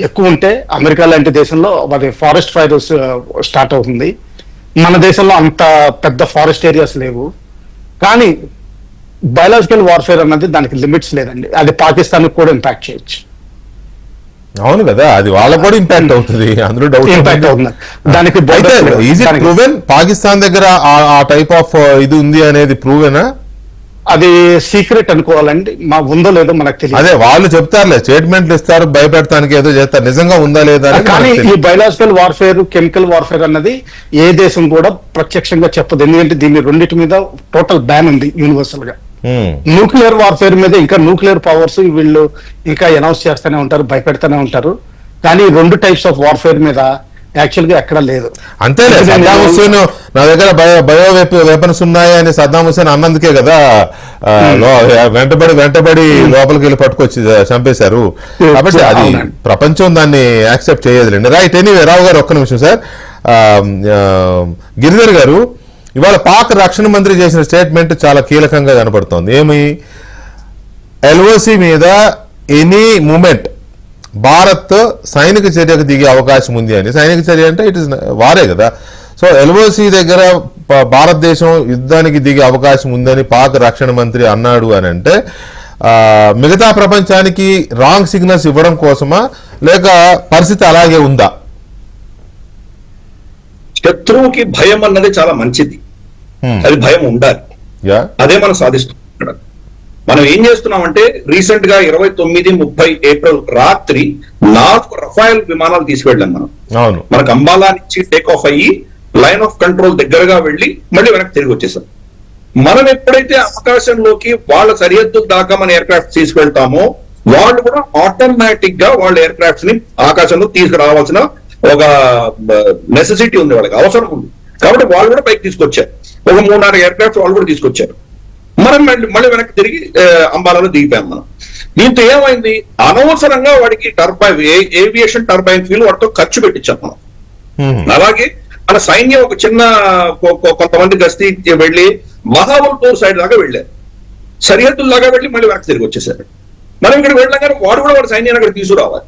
ఎక్కువ ఉంటే అమెరికా లాంటి దేశంలో అది ఫారెస్ట్ ఫైర్ స్టార్ట్ అవుతుంది. మన దేశంలో అంత పెద్ద ఫారెస్ట్ ఏరియాస్ లేవు. కానీ బయలాజికల్ వార్ఫేర్ అన్నది దానికి లిమిట్స్ లేదండి. అది పాకిస్తాన్ కూడా ఇంపాక్ట్ చేయొచ్చు. అవును కదా, అది వాళ్ళకు కూడా ఇంపాక్ట్ అవుతుంది, అందులో డౌట్ ఇంపాక్ట్ అవుతుంది. దానికి పాకిస్తాన్ దగ్గర ఆ టైప్ ఆఫ్ ఇది ఉంది అనేది ప్రూవేనా? అది సీక్రెట్ అనుకోవాలండి, మా ఉందో లేదో మనకు తెలియదు. అదే వాళ్ళు చెప్తారులే, స్టేట్మెంట్లు ఇస్తారు, భయపెడతానికి ఏదో చేస్తారు, నిజంగా ఉందా లేదా. కానీ ఈ బయలాజికల్ వార్ఫేర్, కెమికల్ వార్ఫేర్ అన్నది ఏ దేశం కూడా ప్రత్యక్షంగా చెప్పదు. ఎందుకంటే దీన్ని రెండింటి మీద టోటల్ బ్యాన్ ఉంది యూనివర్సల్ గా. న్యూక్లియర్ వార్ఫేర్ మీద ఇంకా న్యూక్లియర్ పవర్స్ వీళ్ళు ఇంకా అనౌన్స్ చేస్తూనే ఉంటారు, భయపెడతానే ఉంటారు. కానీ 2 టైప్స్ ఆఫ్ వార్ఫేర్ మీద యాక్చువల్ గా ఎక్కడ లేదు. అంతేలే, సద్దాం హుస్సేన్ నా దగ్గర బయో వెపన్స్ ఉన్నాయి అని సద్దాం హుస్సేన్ అన్నందుకే కదా వెంటబడి లోపలికి వెళ్ళి పట్టుకొచ్చి చంపేశారు. కాబట్టి అది ప్రపంచం దాన్ని యాక్సెప్ట్ చేయదులేండి. రైట్. ఎనీవే, రావు గారు ఒక్క నిమిషం సార్. గిరిధర్ గారు, ఇవాళ పాక్ రక్షణ మంత్రి చేసిన స్టేట్మెంట్ చాలా కీలకంగా కనపడుతోంది. ఏమి? ఎల్ఓసి మీద ఎనీ మూమెంట్ భారత్ సైనిక చర్యకు దిగే అవకాశం ఉంది అని. సైనిక చర్య అంటే ఇట్ ఇస్ వారే కదా. సో ఎల్ఓసి దగ్గర భారతదేశం యుద్ధానికి దిగే అవకాశం ఉందని పాక్ రక్షణ మంత్రి అన్నాడు అని అంటే మిగతా ప్రపంచానికి రాంగ్ సిగ్నల్స్ ఇవ్వడం కోసమా, లేక పరిస్థితి అలాగే ఉందా? శత్రువుకి భయం అన్నది చాలా మంచిది, అది భయం ఉండాలి. అదే మనం సాధిస్తున్నాం. మనం ఏం చేస్తున్నామంటే రీసెంట్ గా 29-30 ఏప్రిల్ రాత్రి 4 రఫాయల్ విమానాలు తీసుకెళ్ళాం మనం. మనకు అంబాలా నుంచి టేక్ ఆఫ్ అయ్యి లైన్ ఆఫ్ కంట్రోల్ దగ్గరగా వెళ్ళి మళ్ళీ వెనక్కి తిరిగి వచ్చేసాం. మనం ఎప్పుడైతే ఆకాశంలోకి వాళ్ళ సరిహద్దు దాకా మన ఎయిర్ క్రాఫ్ట్ తీసుకెళ్తామో వాళ్ళు కూడా ఆటోమేటిక్ గా వాళ్ళ ఎయిర్ క్రాఫ్ట్స్ ని ఆకాశంలో తీసుకురావాల్సిన ఒక నెసెసిటీ ఉంది, వాళ్ళకి అవసరం ఉంది. కాబట్టి వాళ్ళు కూడా పైకి తీసుకొచ్చారు. ఒక 3-4 ఎయిర్ క్రాఫ్ట్స్ వాళ్ళు కూడా తీసుకొచ్చారు. మనం మళ్ళీ వెనక్కి తిరిగి అంబాలాలో దిగిపోయాం మనం. దీంతో ఏమైంది, అనవసరంగా వాడికి టర్బైన్ ఏవియేషన్ టర్బైన్ ఫ్యూల్ వాటితో ఖర్చు పెట్టించాం మనం. అలాగే మన సైన్యం ఒక చిన్న కొంతమంది గస్తీ వెళ్ళి మహాబల్పూర్ సైడ్ దాకా వెళ్ళారు, సరిహద్దుల్లాగా వెళ్ళి మళ్ళీ వెనక్కి తిరిగి వచ్చేసారు. మనం ఇక్కడ వెళ్ళగానే వాడు కూడా వాడి సైన్యాన్ని అక్కడ తీసుకురావాలి.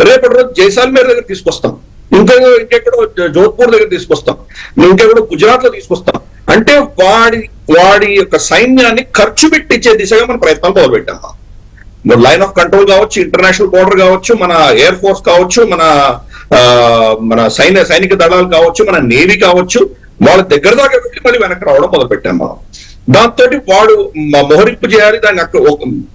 రేపటి రోజు జైసాల్మేర్ దగ్గర తీసుకొస్తాం. ఇంకెక్కడో జోధ్పూర్ దగ్గర తీసుకొస్తాం, ఇంకెక్కడో గుజరాత్ లో తీసుకొస్తాం. అంటే వాడి యొక్క సైన్యాన్ని ఖర్చు పెట్టించే దిశగా మన ప్రయత్నాలు మొదలుపెట్టాం. లైన్ ఆఫ్ కంట్రోల్ కావచ్చు, ఇంటర్నేషనల్ బోర్డర్ కావచ్చు, మన ఎయిర్ ఫోర్స్ కావచ్చు, మన సైనిక దళాలు కావచ్చు, మన నేవీ కావచ్చు, వాళ్ళ దగ్గర దాకా వెళ్ళి మళ్ళీ వెనక్కి రావడం మొదలు పెట్టాం మనం. దాంతో వాడు మోహరింపు చేయాలి, దాన్ని అక్కడ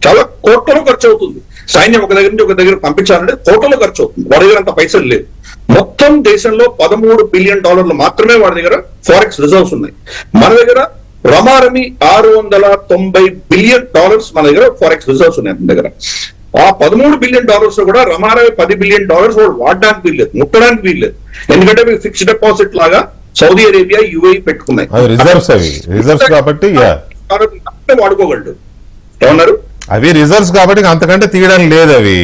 చాలా కోట్లలో ఖర్చు అవుతుంది. సైన్యం ఒక దగ్గర నుంచి ఒక దగ్గర పంపించాలంటే కోట్లలో ఖర్చు అవుతుంది. వాడి దగ్గర అంత పైసలు లేవు. మొత్తం దేశంలో $13 బిలియన్ మాత్రమే వాడి దగ్గర ఫారెక్స్ రిజర్వ్స్ ఉన్నాయి. మన దగ్గర రమారమి $690 బిలియన్ మన దగ్గర ఫారెక్స్ రిజర్వ్స్ ఉన్నాయి. మన దగ్గర ఆ $13 బిలియన్ కూడా రమారమి $10 బిలియన్ వాడు వాడడానికి వీల్లేదు, ముట్టడానికి వీల్లేదు. ఎందుకంటే ఫిక్స్డ్ డిపాజిట్ లాగా సౌదీ అరేబియా, యుఏఈ పెట్టుకున్నాయి. రిజర్వ్స్ కాబట్టి వాడుకోగలడు. ఏమన్నారు? అవి రిజర్వ్స్ కాబట్టి అంతకంటే తీయడం లేదు అవి.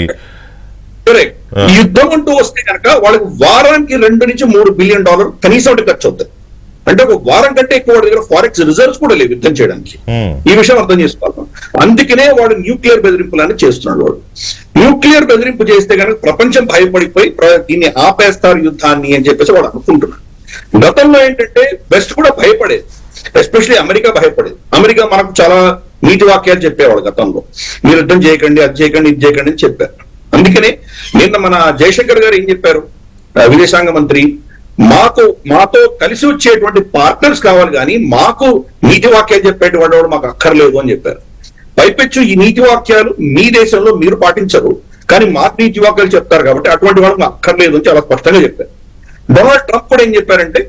కరెక్ట్. ఈ యుద్ధం అంటూ వస్తే కనుక వాళ్ళకి వారానికి $2 నుంచి $3 బిలియన్ కనీసం ఖర్చు అవుతాయి. అంటే ఒక వారం కంటే ఎక్కువ వాడి దగ్గర ఫారెక్స్ రిజర్వ్స్ కూడా లేవు యుద్ధం చేయడానికి. ఈ విషయం అర్థం చేసుకోవాలి. అందుకనే వాడు న్యూక్లియర్ బెదిరింపులని చేస్తున్నాడు. వాడు న్యూక్లియర్ బెదిరింపు చేస్తే కనుక ప్రపంచం భయపడిపోయి దీన్ని ఆపేస్తారు యుద్ధాన్ని అని చెప్పేసి వాడు అనుకుంటున్నాడు. గతంలో ఏంటంటే వెస్ట్ కూడా భయపడేది, ఎస్పెషల్లీ అమెరికా భయపడేది. అమెరికా మనకు చాలా నీతి వాక్యాలు చెప్పేవాడు గతంలో. మీరు యుద్ధం చేయకండి, అది చేయకండి, ఇది చేయకండి అని చెప్పారు. అందుకనే నిన్న మన జయశంకర్ గారు ఏం చెప్పారు, విదేశాంగ మంత్రి, మాతో కలిసి వచ్చేటువంటి పార్ట్నర్స్ కావాలి కానీ మాకు నీతి వాక్యాలు చెప్పేటువంటి వాడు మాకు అక్కర్లేదు అని చెప్పారు. పైపెచ్చు ఈ నీతి వాక్యాలు మీ దేశంలో మీరు పాటించరు, కానీ మాకు నీతి వాక్యాలు చెప్తారు కాబట్టి అటువంటి వాళ్ళకి అక్కర్లేదు అని చాలా స్పష్టంగా చెప్పారు. డొనాల్డ్ ట్రంప్ కూడా ఏం చెప్పారంటే,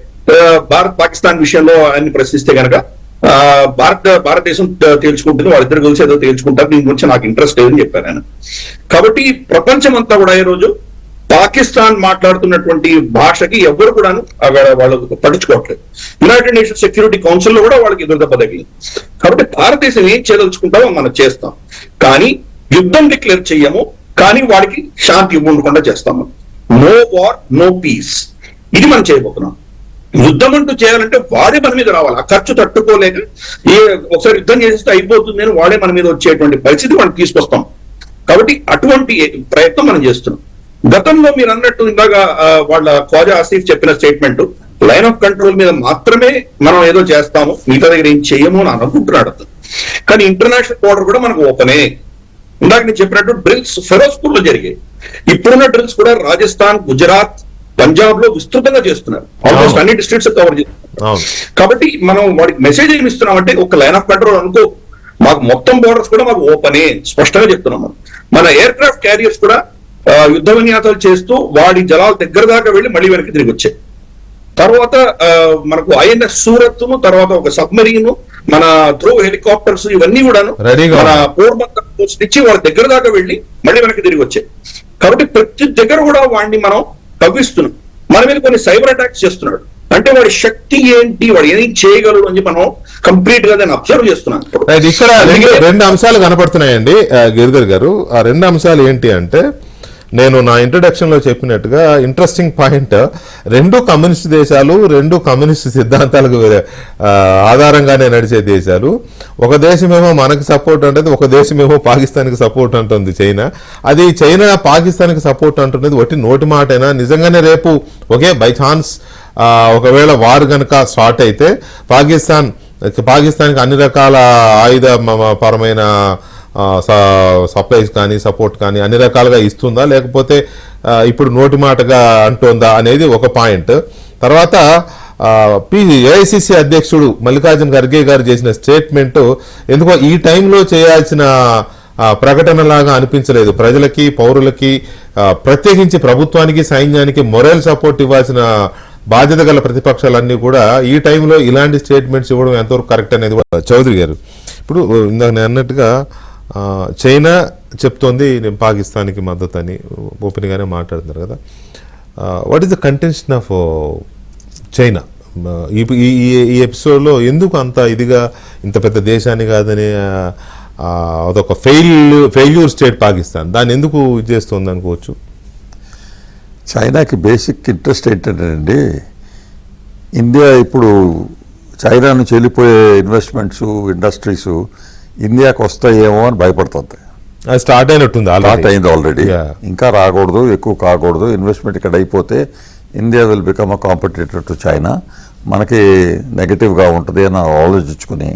భారత్ పాకిస్తాన్ విషయంలో ఆయన్ని ప్రశ్నిస్తే కనుక భారతదేశం తేల్చుకుంటుంది, వాళ్ళిద్దరు కలిసి ఏదో తేల్చుకుంటారు, దీని గురించి నాకు ఇంట్రెస్ట్ లేదని చెప్పారు ఆయన. కాబట్టి ప్రపంచం అంతా కూడా ఈ రోజు పాకిస్తాన్ మాట్లాడుతున్నటువంటి భాషకి ఎవరు కూడాను వాళ్ళు పట్టించుకోవట్లేదు. యునైటెడ్ నేషన్స్ సెక్యూరిటీ కౌన్సిల్లో కూడా వాళ్ళకి ఎదురు దెబ్బ తగిలింది. కాబట్టి భారతదేశం ఏం చేయదలుచుకుంటామో మనం చేస్తాం, కానీ యుద్ధం డిక్లేర్ చెయ్యము, కానీ వాడికి శాంతి ఉండకుండా చేస్తాము. నో వార్, నో పీస్, ఇది మనం చేయబోతున్నాం. యుద్ధం అంటూ చేయాలంటే వాడే మన మీద రావాలి. ఆ ఖర్చు తట్టుకోలేక ఒకసారి యుద్ధం చేస్తే అయిపోతుంది అని వాడే మన మీద వచ్చేటువంటి పరిస్థితి మనం తీసుకొస్తాం. కాబట్టి అటువంటి ప్రయత్నం మనం చేస్తున్నాం. గతంలో మీరు అన్నట్టు ఇందాక వాళ్ళ ఖ్వాజా ఆసిఫ్ చెప్పిన స్టేట్మెంట్, లైన్ ఆఫ్ కంట్రోల్ మీద మాత్రమే మనం ఏదో చేస్తాము, మిగతా దగ్గర ఏం చేయము అని అనుకుంటున్నాడు అతను. కానీ ఇంటర్నేషనల్ బోర్డర్ కూడా మనకు ఓపెనే. ఇందాక నేను చెప్పినట్టు డ్రిల్స్ ఫిరోజ్పూర్ లో జరిగాయి. ఇప్పుడున్న డ్రిల్స్ కూడా రాజస్థాన్, గుజరాత్, పంజాబ్ లో విస్తృతంగా చేస్తున్నారు. ఆల్మోస్ట్ అన్ని డిస్ట్రిక్ట్స్ కవర్ చేస్తున్నారు. కాబట్టి మనం వాడికి మెసేజ్ ఏమి ఇస్తున్నామంటే, ఒక లైన్ ఆఫ్ కంట్రోల్ అనుకో, మాకు మొత్తం బోర్డర్స్ కూడా మాకు ఓపెనే, స్పష్టంగా చెప్తున్నాం. మన ఎయిర్ క్రాఫ్ట్ క్యారియర్స్ కూడా యుద్ధ విన్యాసాలు చేస్తూ వాడి జలాల దగ్గర దాకా వెళ్ళి మళ్ళీ వెనక్కి తిరిగి వచ్చాయి. తర్వాత మనకు INS సూరత్, తర్వాత ఒక సబ్మరీన్, మన ధ్రువ్ హెలికాప్టర్స్, ఇవన్నీ కూడాను మన పోర్బందర్ కోస్ట్ నుంచి వాళ్ళ దగ్గర దాకా వెళ్ళి మళ్ళీ వెనక్కి తిరిగి వచ్చాయి. కాబట్టి ప్రతి దగ్గర కూడా వాడిని మనం కవ్విస్తున్నాం. మన మీద కొన్ని సైబర్ అటాక్స్ చేస్తున్నాడు. అంటే వాడి శక్తి ఏంటి, వాడు ఏం చేయగలడు అని మనం కంప్లీట్ గా దాన్ని అబ్జర్వ్ చేస్తున్నాం. ఇక్కడ రెండు అంశాలు కనపడుతున్నాయండి గిరిధర్ గారు. ఆ రెండు అంశాలు ఏంటి అంటే, నేను నా ఇంట్రొడక్షన్ లో చెప్పినట్టుగా ఇంట్రెస్టింగ్ పాయింట్, రెండు కమ్యూనిస్ట్ దేశాలు, రెండు కమ్యూనిస్ట్ సిద్ధాంతాలకు ఆధారంగానే నడిచే దేశాలు. ఒక దేశమేమో మనకి సపోర్ట్ అంటుంది, ఒక దేశమేమో పాకిస్తాన్కి సపోర్ట్ అంటుంది చైనా. అది చైనా పాకిస్తాన్కి సపోర్ట్ అంటున్నది ఒట్టి నోటి మాటైనా, నిజంగానే రేపు ఒకే బై ఛాన్స్ ఒకవేళ వార్ కనుక స్టార్ట్ అయితే పాకిస్తాన్కి అన్ని రకాల ఆయుధ పరమైన సప్లైస్ కానీ సపోర్ట్ కానీ అన్ని రకాలుగా ఇస్తుందా, లేకపోతే ఇప్పుడు నోటి మాటగా అంటుందా అనేది ఒక పాయింట్. తర్వాత AICC అధ్యక్షుడు మల్లికార్జున ఖర్గే గారు చేసిన స్టేట్మెంట్ ఎందుకో ఈ టైంలో చేయాల్సిన ప్రకటనలాగా అనిపించలేదు. ప్రజలకి, పౌరులకి, ప్రత్యేకించి ప్రభుత్వానికి, సైన్యానికి మొరల్ సపోర్ట్ ఇవ్వాల్సిన బాధ్యత గల ప్రతిపక్షాలన్నీ కూడా ఈ టైంలో ఇలాంటి స్టేట్మెంట్స్ ఇవ్వడం ఎంతవరకు కరెక్ట్ అనేది. చౌదరి గారు, ఇప్పుడు ఇందాక నేను అన్నట్టుగా చైనా చెప్తోంది నేను పాకిస్తాన్కి మద్దతు అని ఓపెన్గానే మాట్లాడుతున్నారు కదా. What is the contention of China ఈ ఎపిసోడ్లో? ఎందుకు అంత ఇదిగా, ఇంత పెద్ద దేశాన్ని కాదని అదొక ఫెయిల్యూర్ స్టేట్ పాకిస్తాన్, దాన్ని ఎందుకు ఇది చేస్తుంది అనుకోవచ్చు? చైనాకి బేసిక్ ఇంట్రెస్ట్ ఏంటంటే, ఇండియా ఇప్పుడు చైనా నుంచి వెళ్ళిపోయే ఇన్వెస్ట్మెంట్స్, ఇండస్ట్రీస్ ఇండియాకి వస్తాయేమో అని భయపడుతుంది. అది స్టార్ట్ అయినట్టుంది, స్టార్ట్ అయింది ఆల్రెడీ. ఇంకా రాకూడదు, ఎక్కువ కాకూడదు, ఇన్వెస్ట్మెంట్ ఇక్కడ అయిపోతే India will become a competitor to China, మనకి నెగటివ్గా ఉంటుంది అని ఆలోచించుకుని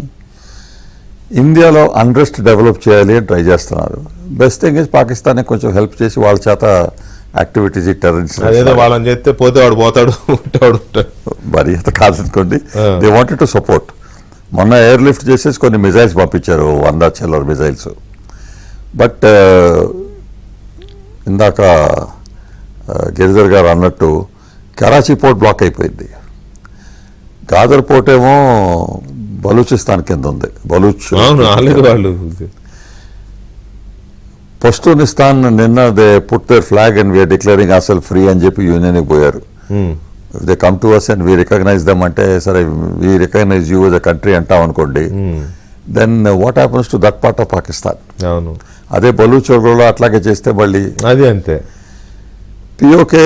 ఇండియాలో అన్రెస్ట్ డెవలప్ చేయాలి అని ట్రై చేస్తున్నారు. బెస్ట్ థింగ్ ఇస్ పాకిస్తాన్కి కొంచెం హెల్ప్ చేసి వాళ్ళ చేత యాక్టివిటీస్ అదేదో వాళ్ళని చేస్తే పోతే వాడు పోతాడు ఉంటాడు మరి అంత కాదనుకోండి. They wanted to support. మొన్న ఎయిర్ లిఫ్ట్ చేసేసి కొన్ని మిజైల్స్ పంపించారు, 100 చిల్లర మిజైల్స్. బట్ ఇందాక గిరిధర్ గారు అన్నట్టు కరాచీ పోర్ట్ బ్లాక్ అయిపోయింది. గాదర్ పోర్ట్ ఏమో బలూచిస్తాన్ కింద ఉంది. బలూచ్ వాళ్ళు పష్తూనిస్తాన్ నిన్న they put their flag and we're declaring అసలు ఫ్రీ అని చెప్పి యూనియన్కి పోయారు. They come to us and we recognise them అంటే సరే we recognise you as a country అంటాం అనుకోండి, then what happens to that part of Pakistan? అవును, అదే బలూచోలో అట్లాగే చేస్తే మళ్ళీ అది అంతే. POK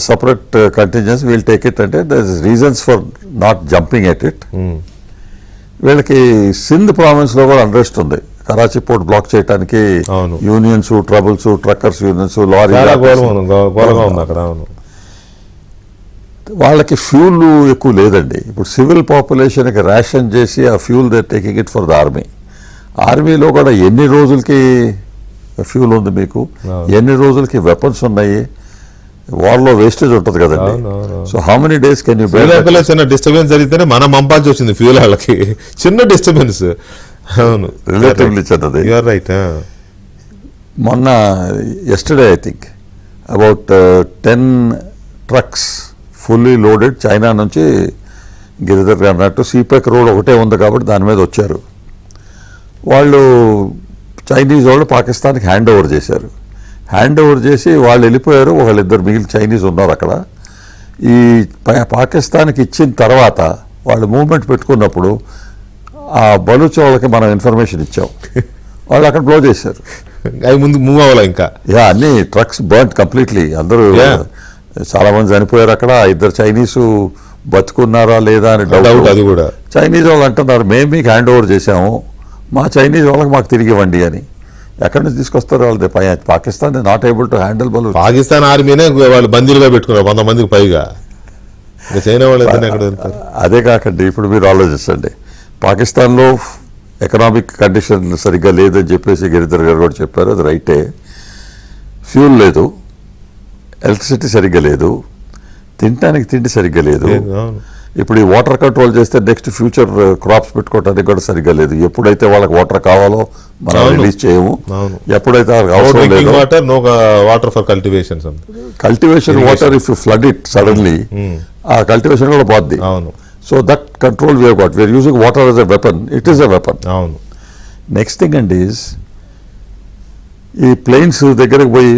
separate contingents will take it అంటే there is reasons for not jumping at it. వీళ్ళకి సింధ్ ప్రావిన్స్ లో కూడా అన్రెస్ట్ ఉంది. కరాచీ పోర్ట్ బ్లాక్ చేయడానికి unions, troubles, truckers unions, lorry వాళ్ళకి ఫ్యూల్ ఎక్కువ లేదండి. ఇప్పుడు సివిల్ పాపులేషన్కి రేషన్ చేసి ఆ fuel they taking it for the army. ఆర్మీలో కూడా ఎన్ని రోజులకి ఫ్యూల్ ఉంది మీకు, ఎన్ని రోజులకి వెపన్స్ ఉన్నాయి, వార్లో వేస్టేజ్ ఉంటుంది కదండి. So how many days can you శ్రీలంకలో చిన్న డిస్టర్బెన్స్ జరిగితేనే మనం పంపాల్సి వచ్చింది ఫ్యూల్ వాళ్ళకి, చిన్న డిస్టర్బెన్స్. అవును, రిలేటివ్లీ చిన్నది. రైట్. మొన్న yesterday I think about 10 trucks fully loaded China నుంచి గిరిధర్ గారు అన్నట్టు సీపెక్ రోడ్ ఒకటే ఉంది కాబట్టి దాని మీద వచ్చారు. వాళ్ళు చైనీస్ వాళ్ళు పాకిస్తాన్కి హ్యాండ్ ఓవర్ చేశారు. హ్యాండ్ ఓవర్ చేసి వాళ్ళు వెళ్ళిపోయారు. వాళ్ళిద్దరు మిగిలిన చైనీస్ ఉన్నారు అక్కడ. ఈ పాకిస్తాన్కి ఇచ్చిన తర్వాత వాళ్ళు మూవ్మెంట్ పెట్టుకున్నప్పుడు ఆ బలూచ్ వాళ్ళకి మనం ఇన్ఫర్మేషన్ ఇచ్చాం, వాళ్ళు అక్కడ బ్లో చేశారు. అవి ముందు మూవ్ అవ్వాలి ఇంకా. అన్ని ట్రక్స్ బర్న్ కంప్లీట్లీ. అందరూ చాలా మంది చనిపోయారు అక్కడ. 2 చైనీసు బతుకున్నారా లేదా అని డౌట్. అది కూడా చైనీస్ వాళ్ళు అంటున్నారు మేము మీకు హ్యాండ్ ఓవర్ చేశాము, మా చైనీస్ వాళ్ళకి మాకు తిరిగి ఇవ్వండి అని. ఎక్కడి నుంచి తీసుకొస్తారు వాళ్ళు? Pakistan not able to handle Baloch. Pakistan ఆర్మీనే వాళ్ళు బందీలుగా పెట్టుకున్నారు 100 మందికి పైగా. చైనా వాళ్ళు ఎక్కడ వెళ్తారు? అదే కాకండి, ఇప్పుడు మీరు ఆలోచించండి, పాకిస్తాన్లో ఎకనామిక్ కండిషన్ సరిగ్గా లేదని చెప్పేసి గిరిధర్ గారు కూడా చెప్పారు. అది రైటే. ఫ్యూల్ లేదు, ఎలక్ట్రిసిటీ సరిగ్గా లేదు, తినడానికి తిండి సరిగ్గా లేదు. ఇప్పుడు ఈ వాటర్ కంట్రోల్ చేస్తే నెక్స్ట్ ఫ్యూచర్ క్రాప్స్ పెట్టుకోవడానికి కూడా సరిగ్గా లేదు. ఎప్పుడైతే వాళ్ళకి వాటర్ కావాలో మనం రిలీజ్ చేయము, ఎప్పుడైతే అవసరం లేదు water for cultivation water if you flood it suddenly ఆ కల్టివేషన్ కూడా పోద్ది. So that control we got, we are using water as a weapon. It is a weapon. Next thing and is ఈ ప్లేన్స్ దగ్గరకు పోయి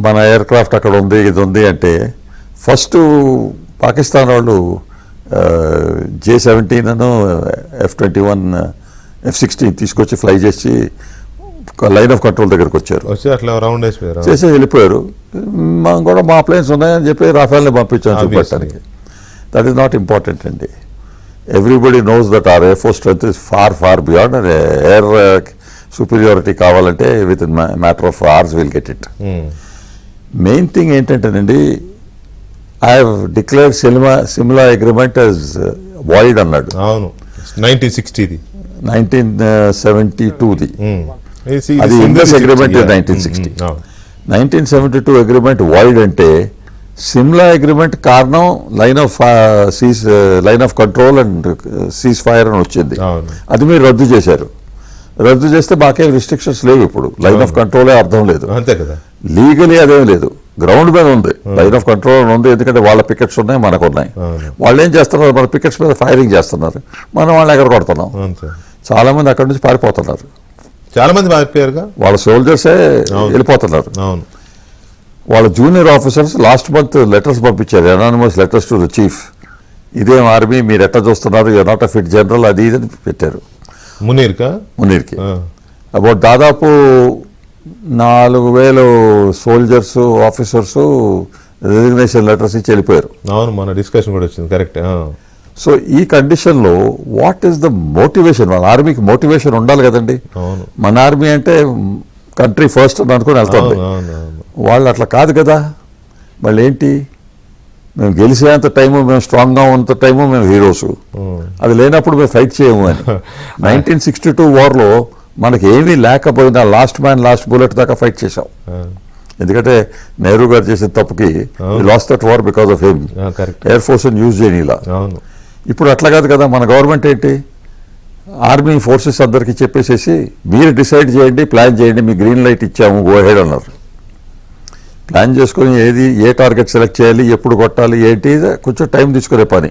మన ఎయిర్ క్రాఫ్ట్ అక్కడ ఉంది ఇది ఉంది అంటే ఫస్ట్ పాకిస్తాన్ వాళ్ళు J-17 అను F-21 F-16 తీసుకొచ్చి ఫ్లై చేసి లైన్ ఆఫ్ కంట్రోల్ దగ్గరకు వచ్చారు, అట్లా రౌండ్ చేసి వెళ్ళిపోయారు. మనం కూడా మా ప్లేన్స్ ఉన్నాయని చెప్పి రాఫెల్ని పంపించాను చూపెట్టడానికి. దట్ ఈస్ నాట్ ఇంపార్టెంట్ అండి. Everybody knows that our air force strength is far beyond. And air superiority కావాలంటే within matter of hours will get it. Main thing ఏంటంటేనండి, I have declared Simla agreement as void అన్నాడు. అవును, 1960ది 1972ది. అది Indus agreement 1960. 1972 agreement void అంటే Shimla agreement కారణం line of control and cease fire అని వచ్చింది. అది మీరు రద్దు చేశారు. రద్దు చేస్తే మాకేం రిస్ట్రిక్షన్స్ లేవు. ఇప్పుడు లైన్ ఆఫ్ కంట్రోలే అర్థం లేదు. అంతే కదా, లీగలీ అదేం లేదు. గ్రౌండ్ మీద ఉంది, లైన్ ఆఫ్ కంట్రోల్ ఉంది. ఎందుకంటే వాళ్ళ పికెట్స్ ఉన్నాయి, మనకు ఉన్నాయి. వాళ్ళు ఏం చేస్తున్నారు, మన పికెట్స్ మీద ఫైరింగ్ చేస్తున్నారు, మనం వాళ్ళని ఎక్కడ కొడుతున్నాం. చాలా మంది అక్కడి నుంచి పారిపోతున్నారు. చాలా మంది పారిపోయారుగా, వాళ్ళ సోల్జర్సే వెళ్ళిపోతున్నారు. వాళ్ళ junior officers last month letters పంపించారు, anonymous letters to the chief. ఇదేం ఆర్మీ, మీరు ఎట్లా చూస్తున్నారు, you're not a fit general, అది ఇది అని పెట్టారు మునీర్కి. అబౌట్ దాదాపు 4,000 సోల్జర్స్ ఆఫీసర్స్ రెసిగ్నేషన్ లెటర్స్ ఇచ్చి వెళ్ళిపోయారు. అవును, మన డిస్కషన్ కూడా వచ్చింది. కరెక్ట్. సో ఈ కండిషన్లో వాట్ ఈస్ ద మోటివేషన్? వాళ్ళ ఆర్మీకి మోటివేషన్ ఉండాలి కదండి. మన ఆర్మీ అంటే కంట్రీ ఫస్ట్ అని అనుకుని వెళ్తుంది. వాళ్ళు అట్లా కాదు కదా. వాళ్ళు ఏంటి, మేము గెలిచేంత టైము, మేము స్ట్రాంగ్గా ఉన్నంత టైము మేము హీరోస్. అది లేనప్పుడు మేము ఫైట్ చేయము అని. 1962 వార్లో మనకి ఏమీ లేకపోయినా లాస్ట్ మ్యాన్ లాస్ట్ బుల్లెట్ దాకా ఫైట్ చేశాం. ఎందుకంటే నెహ్రూ గారు చేసిన తప్పుకి last that war because of him. Air force use చేయని ఇలా. ఇప్పుడు అట్లా కాదు కదా, మన గవర్నమెంట్ ఏంటి, ఆర్మీ ఫోర్సెస్ అందరికీ చెప్పేసేసి మీరు డిసైడ్ చేయండి, ప్లాన్ చేయండి, మీ గ్రీన్ లైట్ ఇచ్చాము, గో హెడ్ అన్నారు. ప్లాన్ చేసుకొని ఏ టార్గెట్ సెలెక్ట్ చేయాలి, ఎప్పుడు కొట్టాలి, ఏంటి, కొంచెం టైం తీసుకునే పని.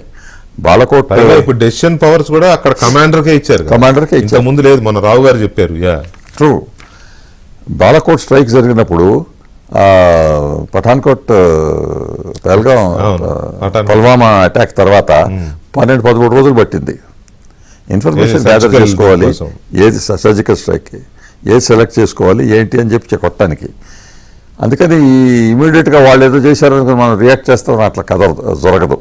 బాలకోట్ ఇప్పుడు డెసిషన్ పవర్స్ కూడా అక్కడ కమాండర్కే ఇచ్చారు. కమాండర్కే ఇచ్చే ముందు లేదు, మన రావు గారు చెప్పారు. ట్రూ. బాలకోట్ స్ట్రైక్ జరిగినప్పుడు పఠాన్కోట్, పహల్గాం, పుల్వామా అటాక్ తర్వాత 12-13 రోజులు పట్టింది. ఇన్ఫర్మేషన్ గ్యాదర్ చేసుకోవాలి, ఏది సర్జికల్ స్ట్రైక్, ఏది సెలెక్ట్ చేసుకోవాలి, ఏంటి అని చెప్పి కొట్టడానికి. అందుకని ఇమీడియట్గా వాళ్ళు ఏదో చేశారని మనం రియాక్ట్ చేస్తాం, అట్లా కథ జరగదు.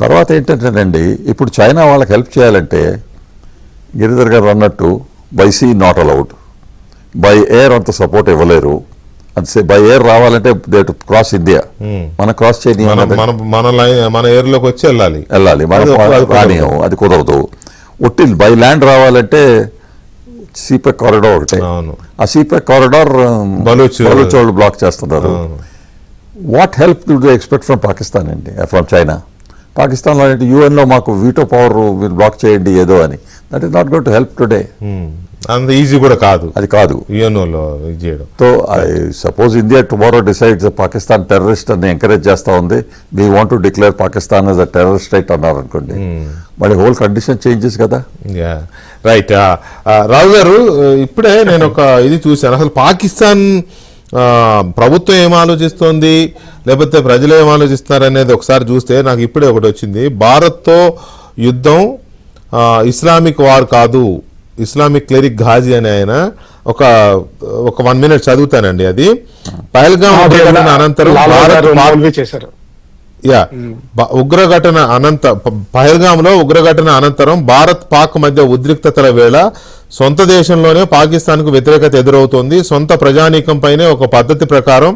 తర్వాత ఏంటంటేనండి, ఇప్పుడు చైనా వాళ్ళకి హెల్ప్ చేయాలంటే గిరిధర్ గారు అన్నట్టు by sea not allowed, by air అంత సపోర్ట్ ఇవ్వలేరు. అంతే, బై ఎయిర్ రావాలంటే దే టు క్రాస్ ఇండియా, మనం క్రాస్ చేయని, మన ఏరియాలోకి వచ్చి వెళ్ళాలి, రానియం, అది కుదరదు. ఒట్టి బై ల్యాండ్ రావాలంటే సీపెక్ కారిడార్ ఒకటే. ఆ సీపెక్ కారిడార్ బలూచ్ వాళ్ళు బ్లాక్ చేస్తున్నారు. What help do they expect from Pakistan అండి, ఫ్రమ్ చైనా? పాకిస్తాన్లో అంటే యూఎన్లో మాకు వీటో పవర్, మీరు బ్లాక్ చేయండి ఏదో అని. That is not going to help today. అంత ఈజీ కూడా కాదు, అది కాదు యూఎన్ఓలో చేయడం. So I suppose India tomorrow decides Pakistan terrorist అని ఎంకరేజ్ చేస్తూ ఉంది, we want to declare Pakistan as a terrorist state అన్నారు అనుకోండి, మళ్ళీ హోల్ కండిషన్ చేంజెస్ కదా. రైట్. రావు గారు, ఇప్పుడే నేను ఒక ఇది చూశాను, అసలు పాకిస్తాన్ ప్రభుత్వం ఏం ఆలోచిస్తోంది, లేకపోతే ప్రజలు ఏం ఆలోచిస్తున్నారు అనేది ఒకసారి చూస్తే నాకు ఇప్పుడే ఒకటి వచ్చింది. భారత్తో యుద్ధం ఇస్లామిక్ వార్ కాదు, ఇస్లామిక్ క్లెరిక్ ఘాజీ అని ఆయన ఒక 1 minute చదువుతానండి. అది పహల్గాం అనంతరం పహల్గాంలో ఉగ్రఘటన అనంతరం భారత్ పాక్ మధ్య ఉద్రిక్తతల వేళ సొంత దేశంలోనే పాకిస్తాన్కు వ్యతిరేకత ఎదురవుతోంది. సొంత ప్రజానీకంపైనే ఒక పద్ధతి ప్రకారం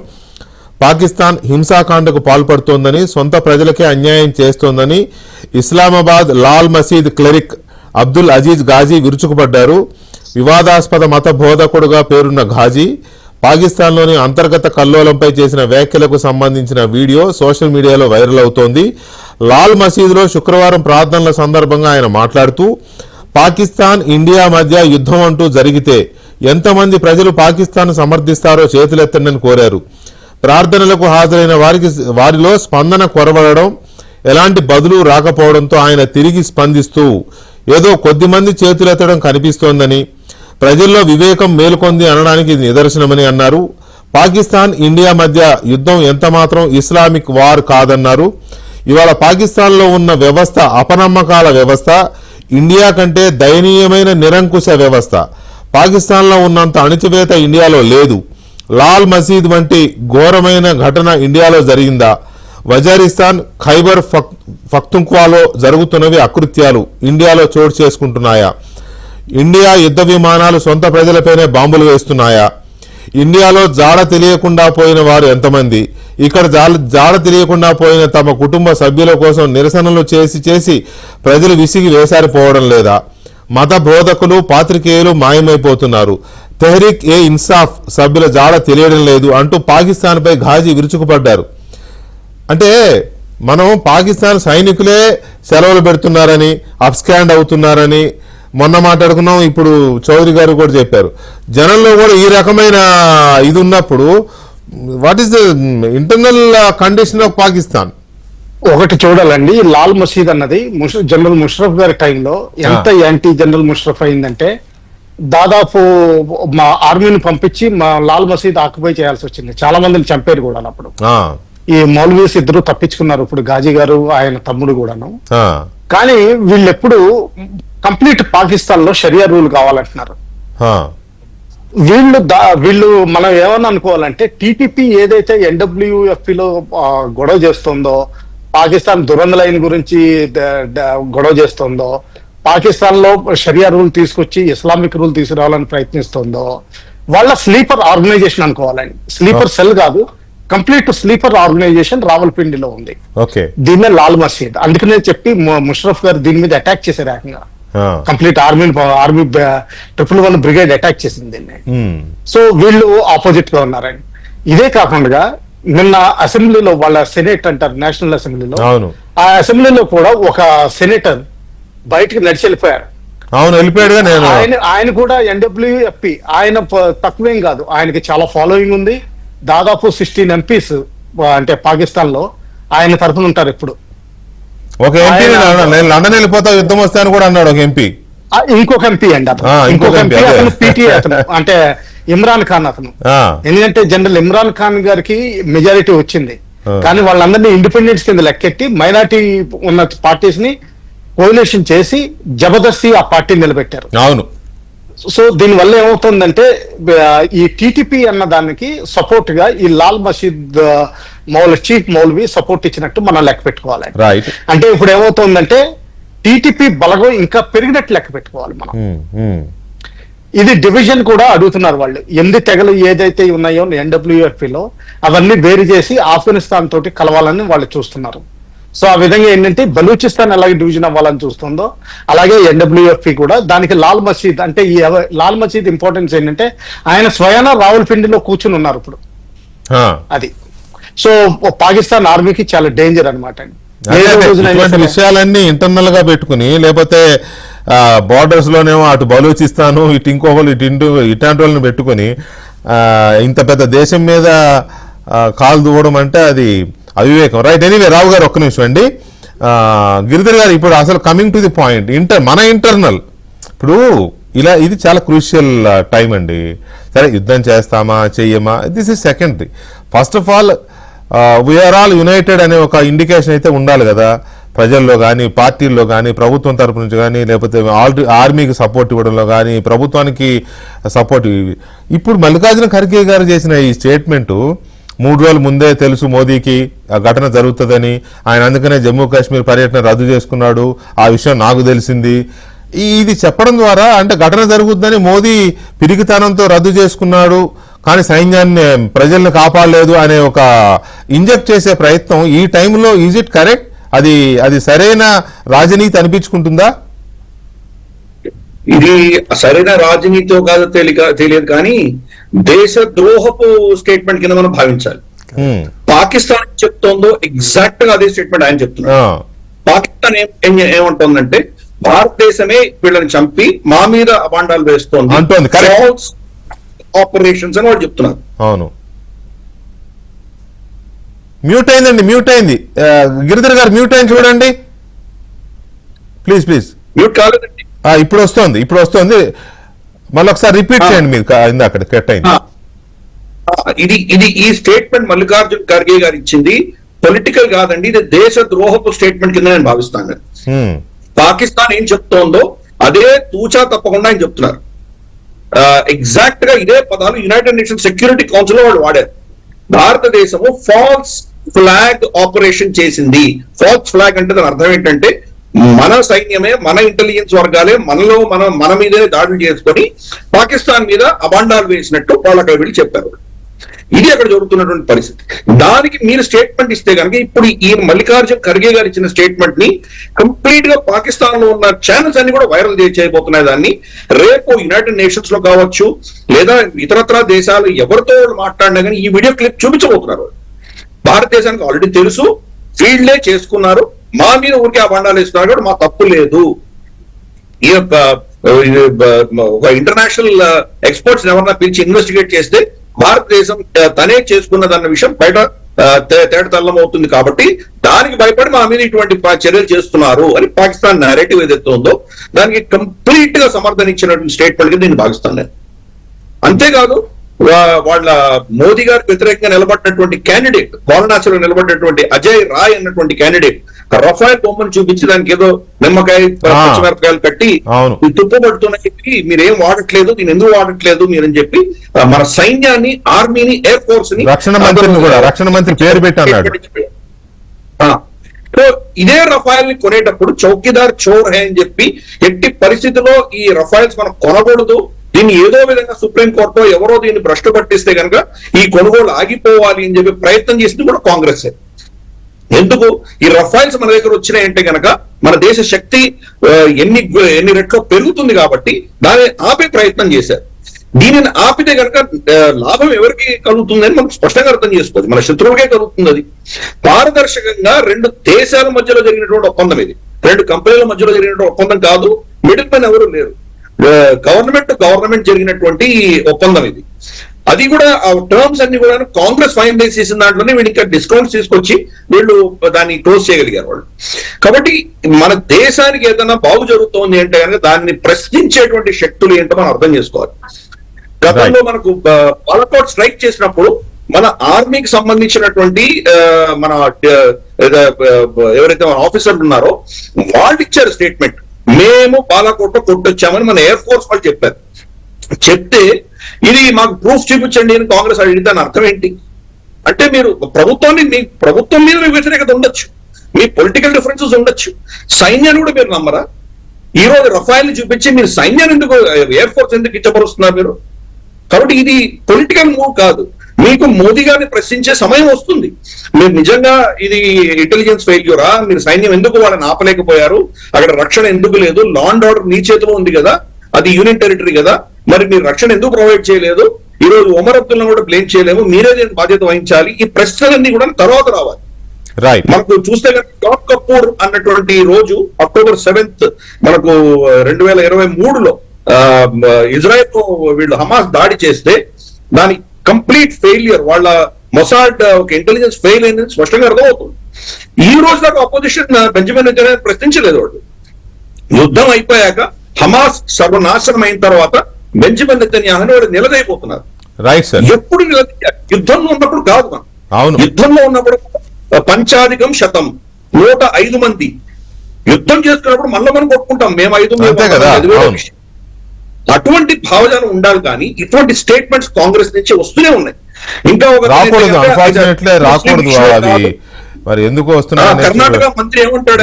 పాకిస్తాన్ హింసాకాండకు పాల్పడుతోందని, సొంత ప్రజలకే అన్యాయం చేస్తోందని ఇస్లామాబాద్ లాల్ మసీద్ క్లెరిక్ అబ్దుల్ అజీజ్ ఘాజీ విరుచుకుపడ్డారు. వివాదాస్పద మత బోధకుడుగా పేరున్న ఘాజీ పాకిస్తాన్లోని అంతర్గత కల్లోలంపై చేసిన వ్యాఖ్యలకు సంబంధించిన వీడియో సోషల్ మీడియాలో వైరల్ అవుతోంది. లాల్ మసీదులో శుక్రవారం ప్రార్థనల సందర్భంగా ఆయన మాట్లాడుతూ, పాకిస్తాన్ ఇండియా మధ్య యుద్ధం అంటూ జరిగితే ఎంతమంది ప్రజలు పాకిస్తాన్ సమర్థిస్తారో చేతులెత్తండి కోరారు. ప్రార్థనలకు హాజరైన వారిలో స్పందన కొరబడడం, ఎలాంటి బదులు రాకపోవడంతో ఆయన తిరిగి స్పందిస్తూ ఏదో కొద్దిమంది చేతులెత్తడం కనిపిస్తోందని, ప్రజల్లో వివేకం మేలుకొంది అనడానికి ఇది నిదర్శనమని అన్నారు. పాకిస్తాన్ ఇండియా మధ్య యుద్ధం ఎంతమాత్రం ఇస్లామిక్ వార్ కాదన్నారు. ఇవాళ పాకిస్తాన్లో ఉన్న వ్యవస్థ అపనమ్మకాల వ్యవస్థ, ఇండియా కంటే దయనీయమైన నిరంకుశ వ్యవస్థ. పాకిస్తాన్లో ఉన్నంత అణిచివేత ఇండియాలో లేదు. లాల్ మసీద్ వంటి ఘోరమైన ఘటన ఇండియాలో జరిగిందా? వజారిస్తాన్, ఖైబర్ పఖ్తుంఖ్వాలో జరుగుతున్నవి అకృత్యాలు ఇండియాలో చోటు చేసుకుంటున్నాయా? ఇండియా యుద్ధ విమానాలు సొంత ప్రజలపైనే బాంబులు వేస్తున్నాయా? ఇండియాలో జాడ తెలియకుండా పోయిన వారు ఎంతమంది? ఇక్కడ జాడ తెలియకుండా పోయిన తమ కుటుంబ సభ్యుల కోసం నిరసనలు చేసి ప్రజలు విసిగి వేసారిపోవడం లేదా? మత బోధకులు, పాత్రికేయులు మాయమైపోతున్నారు. తెహ్రీక్ ఏ ఇన్సాఫ్ సభ్యుల జాడ తెలియడం లేదు అంటూ పాకిస్తాన్పై ఘాజీ విరుచుకుపడ్డారు. అంటే మనం పాకిస్తాన్ సైనికులే సెలవులు పెడుతున్నారని, అప్స్కాండ్ అవుతున్నారని మొన్న మాట్లాడుకున్నాం. ఇప్పుడు చౌదరి గారు కూడా చెప్పారు. జనంలో కూడా ఈ రకమైన ఇది ఉన్నప్పుడు what is the internal condition of Pakistan? ఒకటి చూడాలండి, లాల్ మసీద్ అన్నది జనరల్ ముషరఫ్ గారి టైంలో ఎంత యాంటీ జనరల్ ముషరఫ్ అయిందంటే, దాదాపు మా ఆర్మీని పంపించి మా లాల్ మసీద్ ఆక్యుపై చేయాల్సి వచ్చింది. చాలా మందిని చంపారు కూడా అప్పుడు. ఈ మౌల్వీస్ ఇద్దరు తప్పించుకున్నారు, ఇప్పుడు ఘాజీ గారు ఆయన తమ్ముడు కూడాను. కానీ వీళ్ళెప్పుడు కంప్లీట్ పాకిస్తాన్ లో షరియా రూల్ కావాలంటున్నారు. వీళ్ళు మనం ఏమన్నా అనుకోవాలంటే, టీటీపీ ఏదైతే NWFP లో గొడవ చేస్తుందో, పాకిస్తాన్ దురంద లైన్ గురించి గొడవ చేస్తుందో, పాకిస్తాన్ లో షరియా రూల్ తీసుకొచ్చి ఇస్లామిక్ రూల్ తీసుకురావాలని ప్రయత్నిస్తుందో, వాళ్ళ స్లీపర్ ఆర్గనైజేషన్ అనుకోవాలండి. స్లీపర్ సెల్ కాదు, కంప్లీట్ స్లీపర్ ఆర్గనైజేషన్ రావల్పిండిలో ఉంది. ఓకే. దీన్నే లాల్ మసీద్. అందుకనే చెప్పి ముషరఫ్ గారు దీని మీద అటాక్ చేశారు ఏకంగా. కంప్లీట్ ఆర్మీ 111 బ్రిగేడ్ అటాక్ చేసింది దీన్ని. సో వీళ్ళు ఆపోజిట్ గా ఉన్నారండి. ఇదే కాకుండా నిన్న అసెంబ్లీలో వాళ్ళ సెనేట్ అంటారు, నేషనల్ అసెంబ్లీలో, ఆ అసెంబ్లీలో కూడా ఒక సెనేటర్ బయటకు నడిచి వెళ్ళిపోయారు. అవును, వెళ్ళిపోయాడుగా. నేను ఆయన కూడా NWFP, ఆయన తక్కువేం కాదు, ఆయనకి చాలా ఫాలోయింగ్ ఉంది. దాదాపు 16 MPs అంటే పాకిస్తాన్ లో ఆయన తరఫున ఉంటారు. ఇప్పుడు ఒక ఎంపీ నేను లండన్ వెళ్ళిపోతా యుద్ధం వస్తే అని కూడా అన్నాడు ఒక ఎంపీ. ఇంకొక ఎంపీ అండి అతను, ఇంకొక ఎంపీ అతను PTA అతను, అంటే ఇమ్రాన్ ఖాన్ అతను. ఎందుకంటే జనరల్ ఇమ్రాన్ ఖాన్ గారికి మెజారిటీ వచ్చింది, కానీ వాళ్ళందరినీ ఇండిపెండెన్స్ కింద లెక్కెట్టి మైనారిటీ ఉన్న పార్టీస్ ని కోయిలేషన్ చేసి జబర్దస్తి ఆ పార్టీని నిలబెట్టారు. అవును. సో దీని వల్ల ఏమవుతుందంటే ఈ TTP అన్న దానికి సపోర్ట్ గా ఈ లాల్ మసీద్ చీఫ్ మౌల్వీ సపోర్ట్ ఇచ్చినట్టు మనం లెక్క పెట్టుకోవాలి. అంటే ఇప్పుడు ఏమవుతుందంటే TTP బలగం ఇంకా పెరిగినట్టు లెక్క పెట్టుకోవాలి మనం. ఇది డివిజన్ కూడా అడుగుతున్నారు వాళ్ళు. 8 తెగలు ఏదైతే ఉన్నాయో NWFP లో అవన్నీ వేరు చేసి ఆఫ్ఘనిస్తాన్ తోటి కలవాలని వాళ్ళు చూస్తున్నారు. సో ఆ విధంగా ఏంటంటే బలూచిస్తాన్ ఎలాగే డివిజన్ అవ్వాలని చూస్తుందో అలాగే NWFP కూడా దానికి లాల్ మసీద్, అంటే ఈ లాల్ మసీద్ ఇంపార్టెన్స్ ఏంటంటే ఆయన స్వయాన రావల్పిండిలో కూర్చుని ఉన్నారు ఇప్పుడు. అది సో పాకిస్తాన్ ఆర్మీకి చాలా డేంజర్ అనమాట. విషయాలన్నీ ఇంటర్నల్ గా పెట్టుకుని, లేకపోతే బార్డర్స్ లోనేమో అటు బలూచిస్తాను, ఇటు ఇంకొకరు ఇట్లాంటి వాళ్ళని పెట్టుకుని ఇంత పెద్ద దేశం మీద కాలు దూవడం అంటే అది అవివేకం. రైట్. ఎనీవే రావు గారు ఒక్క నిమిషం అండి. గిరిధర్ గారు, ఇప్పుడు అసలు కమింగ్ టు ది పాయింట్, మన ఇంటర్నల్ ఇప్పుడు ఇది చాలా క్రూషియల్ టైం అండి. సరే, యుద్ధం చేస్తామా చెయ్యమా, this is secondary. First of all we're all united అనే ఒక ఇండికేషన్ అయితే ఉండాలి కదా, ప్రజల్లో కానీ, పార్టీల్లో కానీ, ప్రభుత్వం తరపు నుంచి కానీ, లేకపోతే ఆర్మీకి సపోర్ట్ ఇవ్వడంలో కానీ, ప్రభుత్వానికి సపోర్ట్. ఇప్పుడు మల్లికార్జున ఖర్గే గారు చేసిన ఈ స్టేట్మెంటు 3 రోజుల ముందే తెలుసు మోదీకి ఆ ఘటన జరుగుతుందని, ఆయన అందుకనే జమ్మూ కాశ్మీర్ పర్యటన రద్దు చేసుకున్నాడు, ఆ విషయం నాకు తెలిసింది. ఇది చెప్పడం ద్వారా అంటే ఘటన జరుగుతుందని మోదీ పిరికితనంతో రద్దు చేసుకున్నాడు, కానీ సైన్యాన్ని, ప్రజల్ని కాపాడలేదు అనే ఒక ఇంజెక్ట్ చేసే ప్రయత్నం ఈ టైంలో ఈజ్ ఇట్ కరెక్ట్? అది సరైన రాజనీతి అనిపించుకుంటుందా? ఇది సరైన రాజనీతితో కాదో తెలియదు, కానీ దేశ ద్రోహపు స్టేట్మెంట్ కింద మనం భావించాలి. పాకిస్తాన్ చెప్తోందో ఎగ్జాక్ట్ గా అదే స్టేట్మెంట్ ఆయన చెప్తున్నారు. పాకిస్తాన్ ఏమంటోందంటే భారతదేశమే వీళ్ళని చంపి మా మీద అబాండాలు వేస్తోంది, ఆపరేషన్స్ అని వాళ్ళు చెప్తున్నారు. అవును. మ్యూట్ అయింది. గిరిధర్ గారు మ్యూట్ అయింది చూడండి ప్లీజ్. మ్యూట్ కాలేదండి, ఇప్పుడు వస్తుంది. మళ్ళీ ఒకసారి రిపీట్ చేయండి. మీరు అక్కడ కట్ అయింది. ఇది ఈ స్టేట్మెంట్ మల్లికార్జున్ ఖర్గే గారు ఇచ్చింది పొలిటికల్ కాదండి, ఇది దేశ ద్రోహపు స్టేట్మెంట్ కింద నేను భావిస్తాను. పాకిస్తాన్ ఏం చెప్తోందో అదే తూచా తప్పకుండా ఆయన చెప్తున్నారు. ఎగ్జాక్ట్ గా ఇదే పదాలు యునైటెడ్ నేషన్స్ సెక్యూరిటీ కౌన్సిల్ లో వాళ్ళు వాడారు. భారతదేశము ఫాల్స్ ఫ్లాగ్ ఆపరేషన్ చేసింది. ఫాల్స్ ఫ్లాగ్ అంటే దాని అర్థం ఏంటంటే మన సైన్యమే, మన ఇంటెలిజెన్స్ వర్గాలే మన మీదే దాడులు చేసుకొని పాకిస్తాన్ మీద అబాండాలు వేసినట్టు వాళ్ళు అక్కడ వెళ్ళి చెప్పారు. ఇది అక్కడ జరుగుతున్నటువంటి పరిస్థితి. దానికి మీరు స్టేట్మెంట్ ఇస్తే కనుక ఇప్పుడు ఈ మల్లికార్జున్ ఖర్గే గారు ఇచ్చిన స్టేట్మెంట్ ని కంప్లీట్ గా పాకిస్తాన్ లో ఉన్న ఛానల్స్ అన్ని కూడా వైరల్ చేయబోతున్నాయి. దాన్ని రేపు యునైటెడ్ నేషన్స్ లో కావచ్చు, లేదా ఇతరత్ర దేశాలు ఎవరితో మాట్లాడినా కానీ ఈ వీడియో క్లిప్ చూపించబోతున్నారు. భారతదేశానికి ఆల్రెడీ తెలుసు, ఫీల్డ్లే చేసుకున్నారు, మా మీద ఊరికే ఆ బండాలు ఇస్తున్నారు కూడా మా తప్పు లేదు. ఈ ఒక ఇంటర్నేషనల్ ఎక్స్పర్ట్స్ ఎవరన్నా పిలిచి ఇన్వెస్టిగేట్ చేస్తే భారతదేశం తనే చేసుకున్నదన్న విషయం బయట తేటతల్లం అవుతుంది. కాబట్టి దానికి భయపడి మా మీద ఇటువంటి చర్యలు చేస్తున్నారు అని పాకిస్తాన్ నేరేటివ్ ఏదైతే ఉందో దానికి కంప్లీట్ గా సమర్థనిచ్చినటువంటి స్టేట్మెంట్ కింద నేను భావిస్తాను నేను. అంతేకాదు వాళ్ళ మోదీ గారికి వ్యతిరేకంగా నిలబడినటువంటి క్యాండిడేట్, వారణాసిలో నిలబడినటువంటి అజయ్ రాయ్ అన్నటువంటి క్యాండిడేట్ రఫాయల్ బొమ్మను చూపించి దానికి ఏదో నిమ్మకాయ పచ్చిమిరపకాయలు కట్టి తుప్పు పడుతున్నాయి, మీరేం వాడట్లేదు, దీన్ని ఎందుకు వాడట్లేదు మీరని చెప్పి మన సైన్యాన్ని, ఆర్మీని, ఎయిర్ ఫోర్స్ ని, రక్షణ మంత్రి పేరు పెట్టారు. సో ఇదే రఫాయల్ ని కొనేటప్పుడు చౌకీదార్ చోర్ హే అని చెప్పి ఎట్టి పరిస్థితిలో ఈ రఫాయల్స్ మనం కొనకూడదు, దీన్ని ఏదో విధంగా సుప్రీంకోర్టు ఎవరో దీన్ని భ్రష్టు పట్టిస్తే కనుక ఈ కొనుగోలు ఆగిపోవాలి అని చెప్పి ప్రయత్నం చేసింది కూడా కాంగ్రెస్. ఎందుకు ఈ రఫైల్స్ మన దగ్గర వచ్చినాయంటే కనుక మన దేశ శక్తి ఎన్ని రెట్లో పెరుగుతుంది కాబట్టి దాన్ని ఆపే ప్రయత్నం చేశారు. దీనిని ఆపితే కనుక లాభం ఎవరికి కలుగుతుందని మనం స్పష్టంగా అర్థం చేసుకోవచ్చు. మన శత్రువులకే కలుగుతుంది. అది పారదర్శకంగా రెండు దేశాల మధ్యలో జరిగినటువంటి ఒప్పందం ఇది. రెండు కంపెనీల మధ్యలో జరిగినటువంటి ఒప్పందం కాదు. మిడిల్ మ్యాన్ ఎవరు లేరు. గవర్నమెంట్ టు గవర్నమెంట్ జరిగినటువంటి ఒప్పందం ఇది. అది కూడా ఆ టర్మ్స్ అన్ని కూడా కాంగ్రెస్ ఫైనలైజ్ చేసిన దాంట్లోనే వీళ్ళు ఇంకా డిస్కౌంట్స్ తీసుకొచ్చి వీళ్ళు దాన్ని క్లోజ్ చేయగలిగారు వాళ్ళు. కాబట్టి మన దేశానికి ఏదైనా బాగు జరుగుతోంది అంటే కనుక దాన్ని ప్రశ్నించేటువంటి శక్తులు ఏంటో మనం అర్థం చేసుకోవాలి. గతంలో మనకు బాలకోట్ స్ట్రైక్ చేసినప్పుడు మన ఆర్మీకి సంబంధించినటువంటి మన ఎవరైతే మన ఆఫీసర్లు ఉన్నారో వాళ్ళు ఇచ్చారు స్టేట్మెంట్, మేము బాలాకోట్ లో కొట్టొచ్చామని మన ఎయిర్ ఫోర్స్ వాళ్ళు చెప్పారు. చెప్తే ఇది మాకు ప్రూఫ్ చూపించండి అని కాంగ్రెస్ అడిగితే దాని అర్థం ఏంటి అంటే, మీరు మీ ప్రభుత్వం మీద మీకు వ్యతిరేకత ఉండొచ్చు, మీ పొలిటికల్ డిఫరెన్సెస్ ఉండొచ్చు, సైన్యాన్ని కూడా మీరు నమ్మరా? ఈ రోజు రఫాయిల్ చూపించి మీరు సైన్యాన్ని ఎందుకు, ఎయిర్ ఫోర్స్ ఎందుకు ఇచ్చపరుస్తున్నారు మీరు? కాబట్టి ఇది పొలిటికల్ మూవ్ కాదు. మీకు మోదీ గారిని ప్రశ్నించే సమయం వస్తుంది. మీరు నిజంగా ఇది ఇంటెలిజెన్స్ ఫెయిల్యూరా, మీరు సైన్యం ఎందుకు వాళ్ళని ఆపలేకపోయారు, అక్కడ రక్షణ ఎందుకు లేదు, లా అండ్ ఆర్డర్ మీ చేతిలో ఉంది కదా, అది యూనియన్ టెరిటరీ కదా, మరి మీరు రక్షణ ఎందుకు ప్రొవైడ్ చేయలేదు? ఈ రోజు ఒమర్ అబ్దుల్లా కూడా బ్లేమ్ చేయలేము, మీరే దీనికి బాధ్యత వహించాలి. ఈ ప్రశ్నలన్నీ కూడా తర్వాత రావాలి. మనకు చూస్తే టాప్ కపూర్ అన్నటువంటి రోజు అక్టోబర్ 7th మనకు 2023లో ఇజ్రాయెల్ తో వీళ్ళు హమాస్ దాడి చేస్తే దాని కంప్లీట్ ఫెయిల్యూర్, వాళ్ళ మొసాడ్ ఒక ఇంటెలిజెన్స్ ఫెయిల్ అయింది స్పష్టంగా అర్థమవుతుంది. ఈ రోజు దాకా అపోజిషన్ బెంజమిన్ నెతన్యాహు ప్రశ్నించలేదు. వాళ్ళు యుద్ధం అయిపోయాక హమాస్ సర్వనాశనం అయిన తర్వాత బెంజమిన్ నెతన్యాహుని వాడు నిలదైపోతున్నారు. ఎప్పుడు నిలదీయాలి? యుద్ధంలో ఉన్నప్పుడు కాదు. మనం యుద్ధంలో ఉన్నప్పుడు పంచాధికం శతం 105 మంది యుద్ధం చేసుకున్నప్పుడు మళ్ళీ మనం కొట్టుకుంటాం, మేము 5 అటువంటి భావజాలం ఉండాలి. కానీ ఇటువంటి స్టేట్మెంట్స్ కాంగ్రెస్ నుంచి వస్తూనే ఉన్నాయి. ఇంకా ఒక మరి ఎందుకు వస్తున్నారు? కర్ణాటక మంత్రి ఏమంటాడు,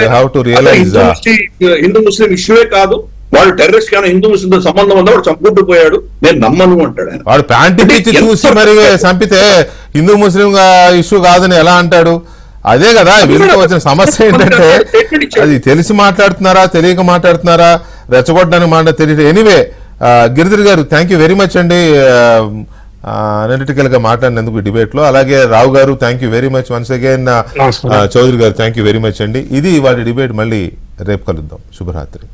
హిందూ ముస్లిం ఇష్యూవే కాదు, వాళ్ళు టెర్రరిస్ట్ కానీ హిందూ ముస్లింతో సంబంధం ఉందా, వాడు చంపుకుంటూ పోయాడు, నేను నమ్మను అంటాడు. వాడు ప్యాంటు తీసి చూసి మరి చంపితే హిందూ ముస్లిం ఇష్యూ కాదని ఎలా అంటాడు? అదే కదా వీళ్ళకి వచ్చిన సమస్య ఏంటంటే, అది తెలిసి మాట్లాడుతున్నారా తెలియక మాట్లాడుతున్నారా, రెచ్చగొట్టడానికి మాట తెలియదు. ఎనీవే గిరిధర్ గారు థ్యాంక్ యూ వెరీ మచ్ అండి అనలిటికల్ గా మాట్లాడినందుకు ఈ డిబేట్ లో. అలాగే రావు గారు thank you very much once again. Chowdary గారు థ్యాంక్ యూ వెరీ మచ్ అండి. ఇది వాటి డిబేట్. మళ్ళీ రేపు కలుద్దాం. శుభరాత్రి.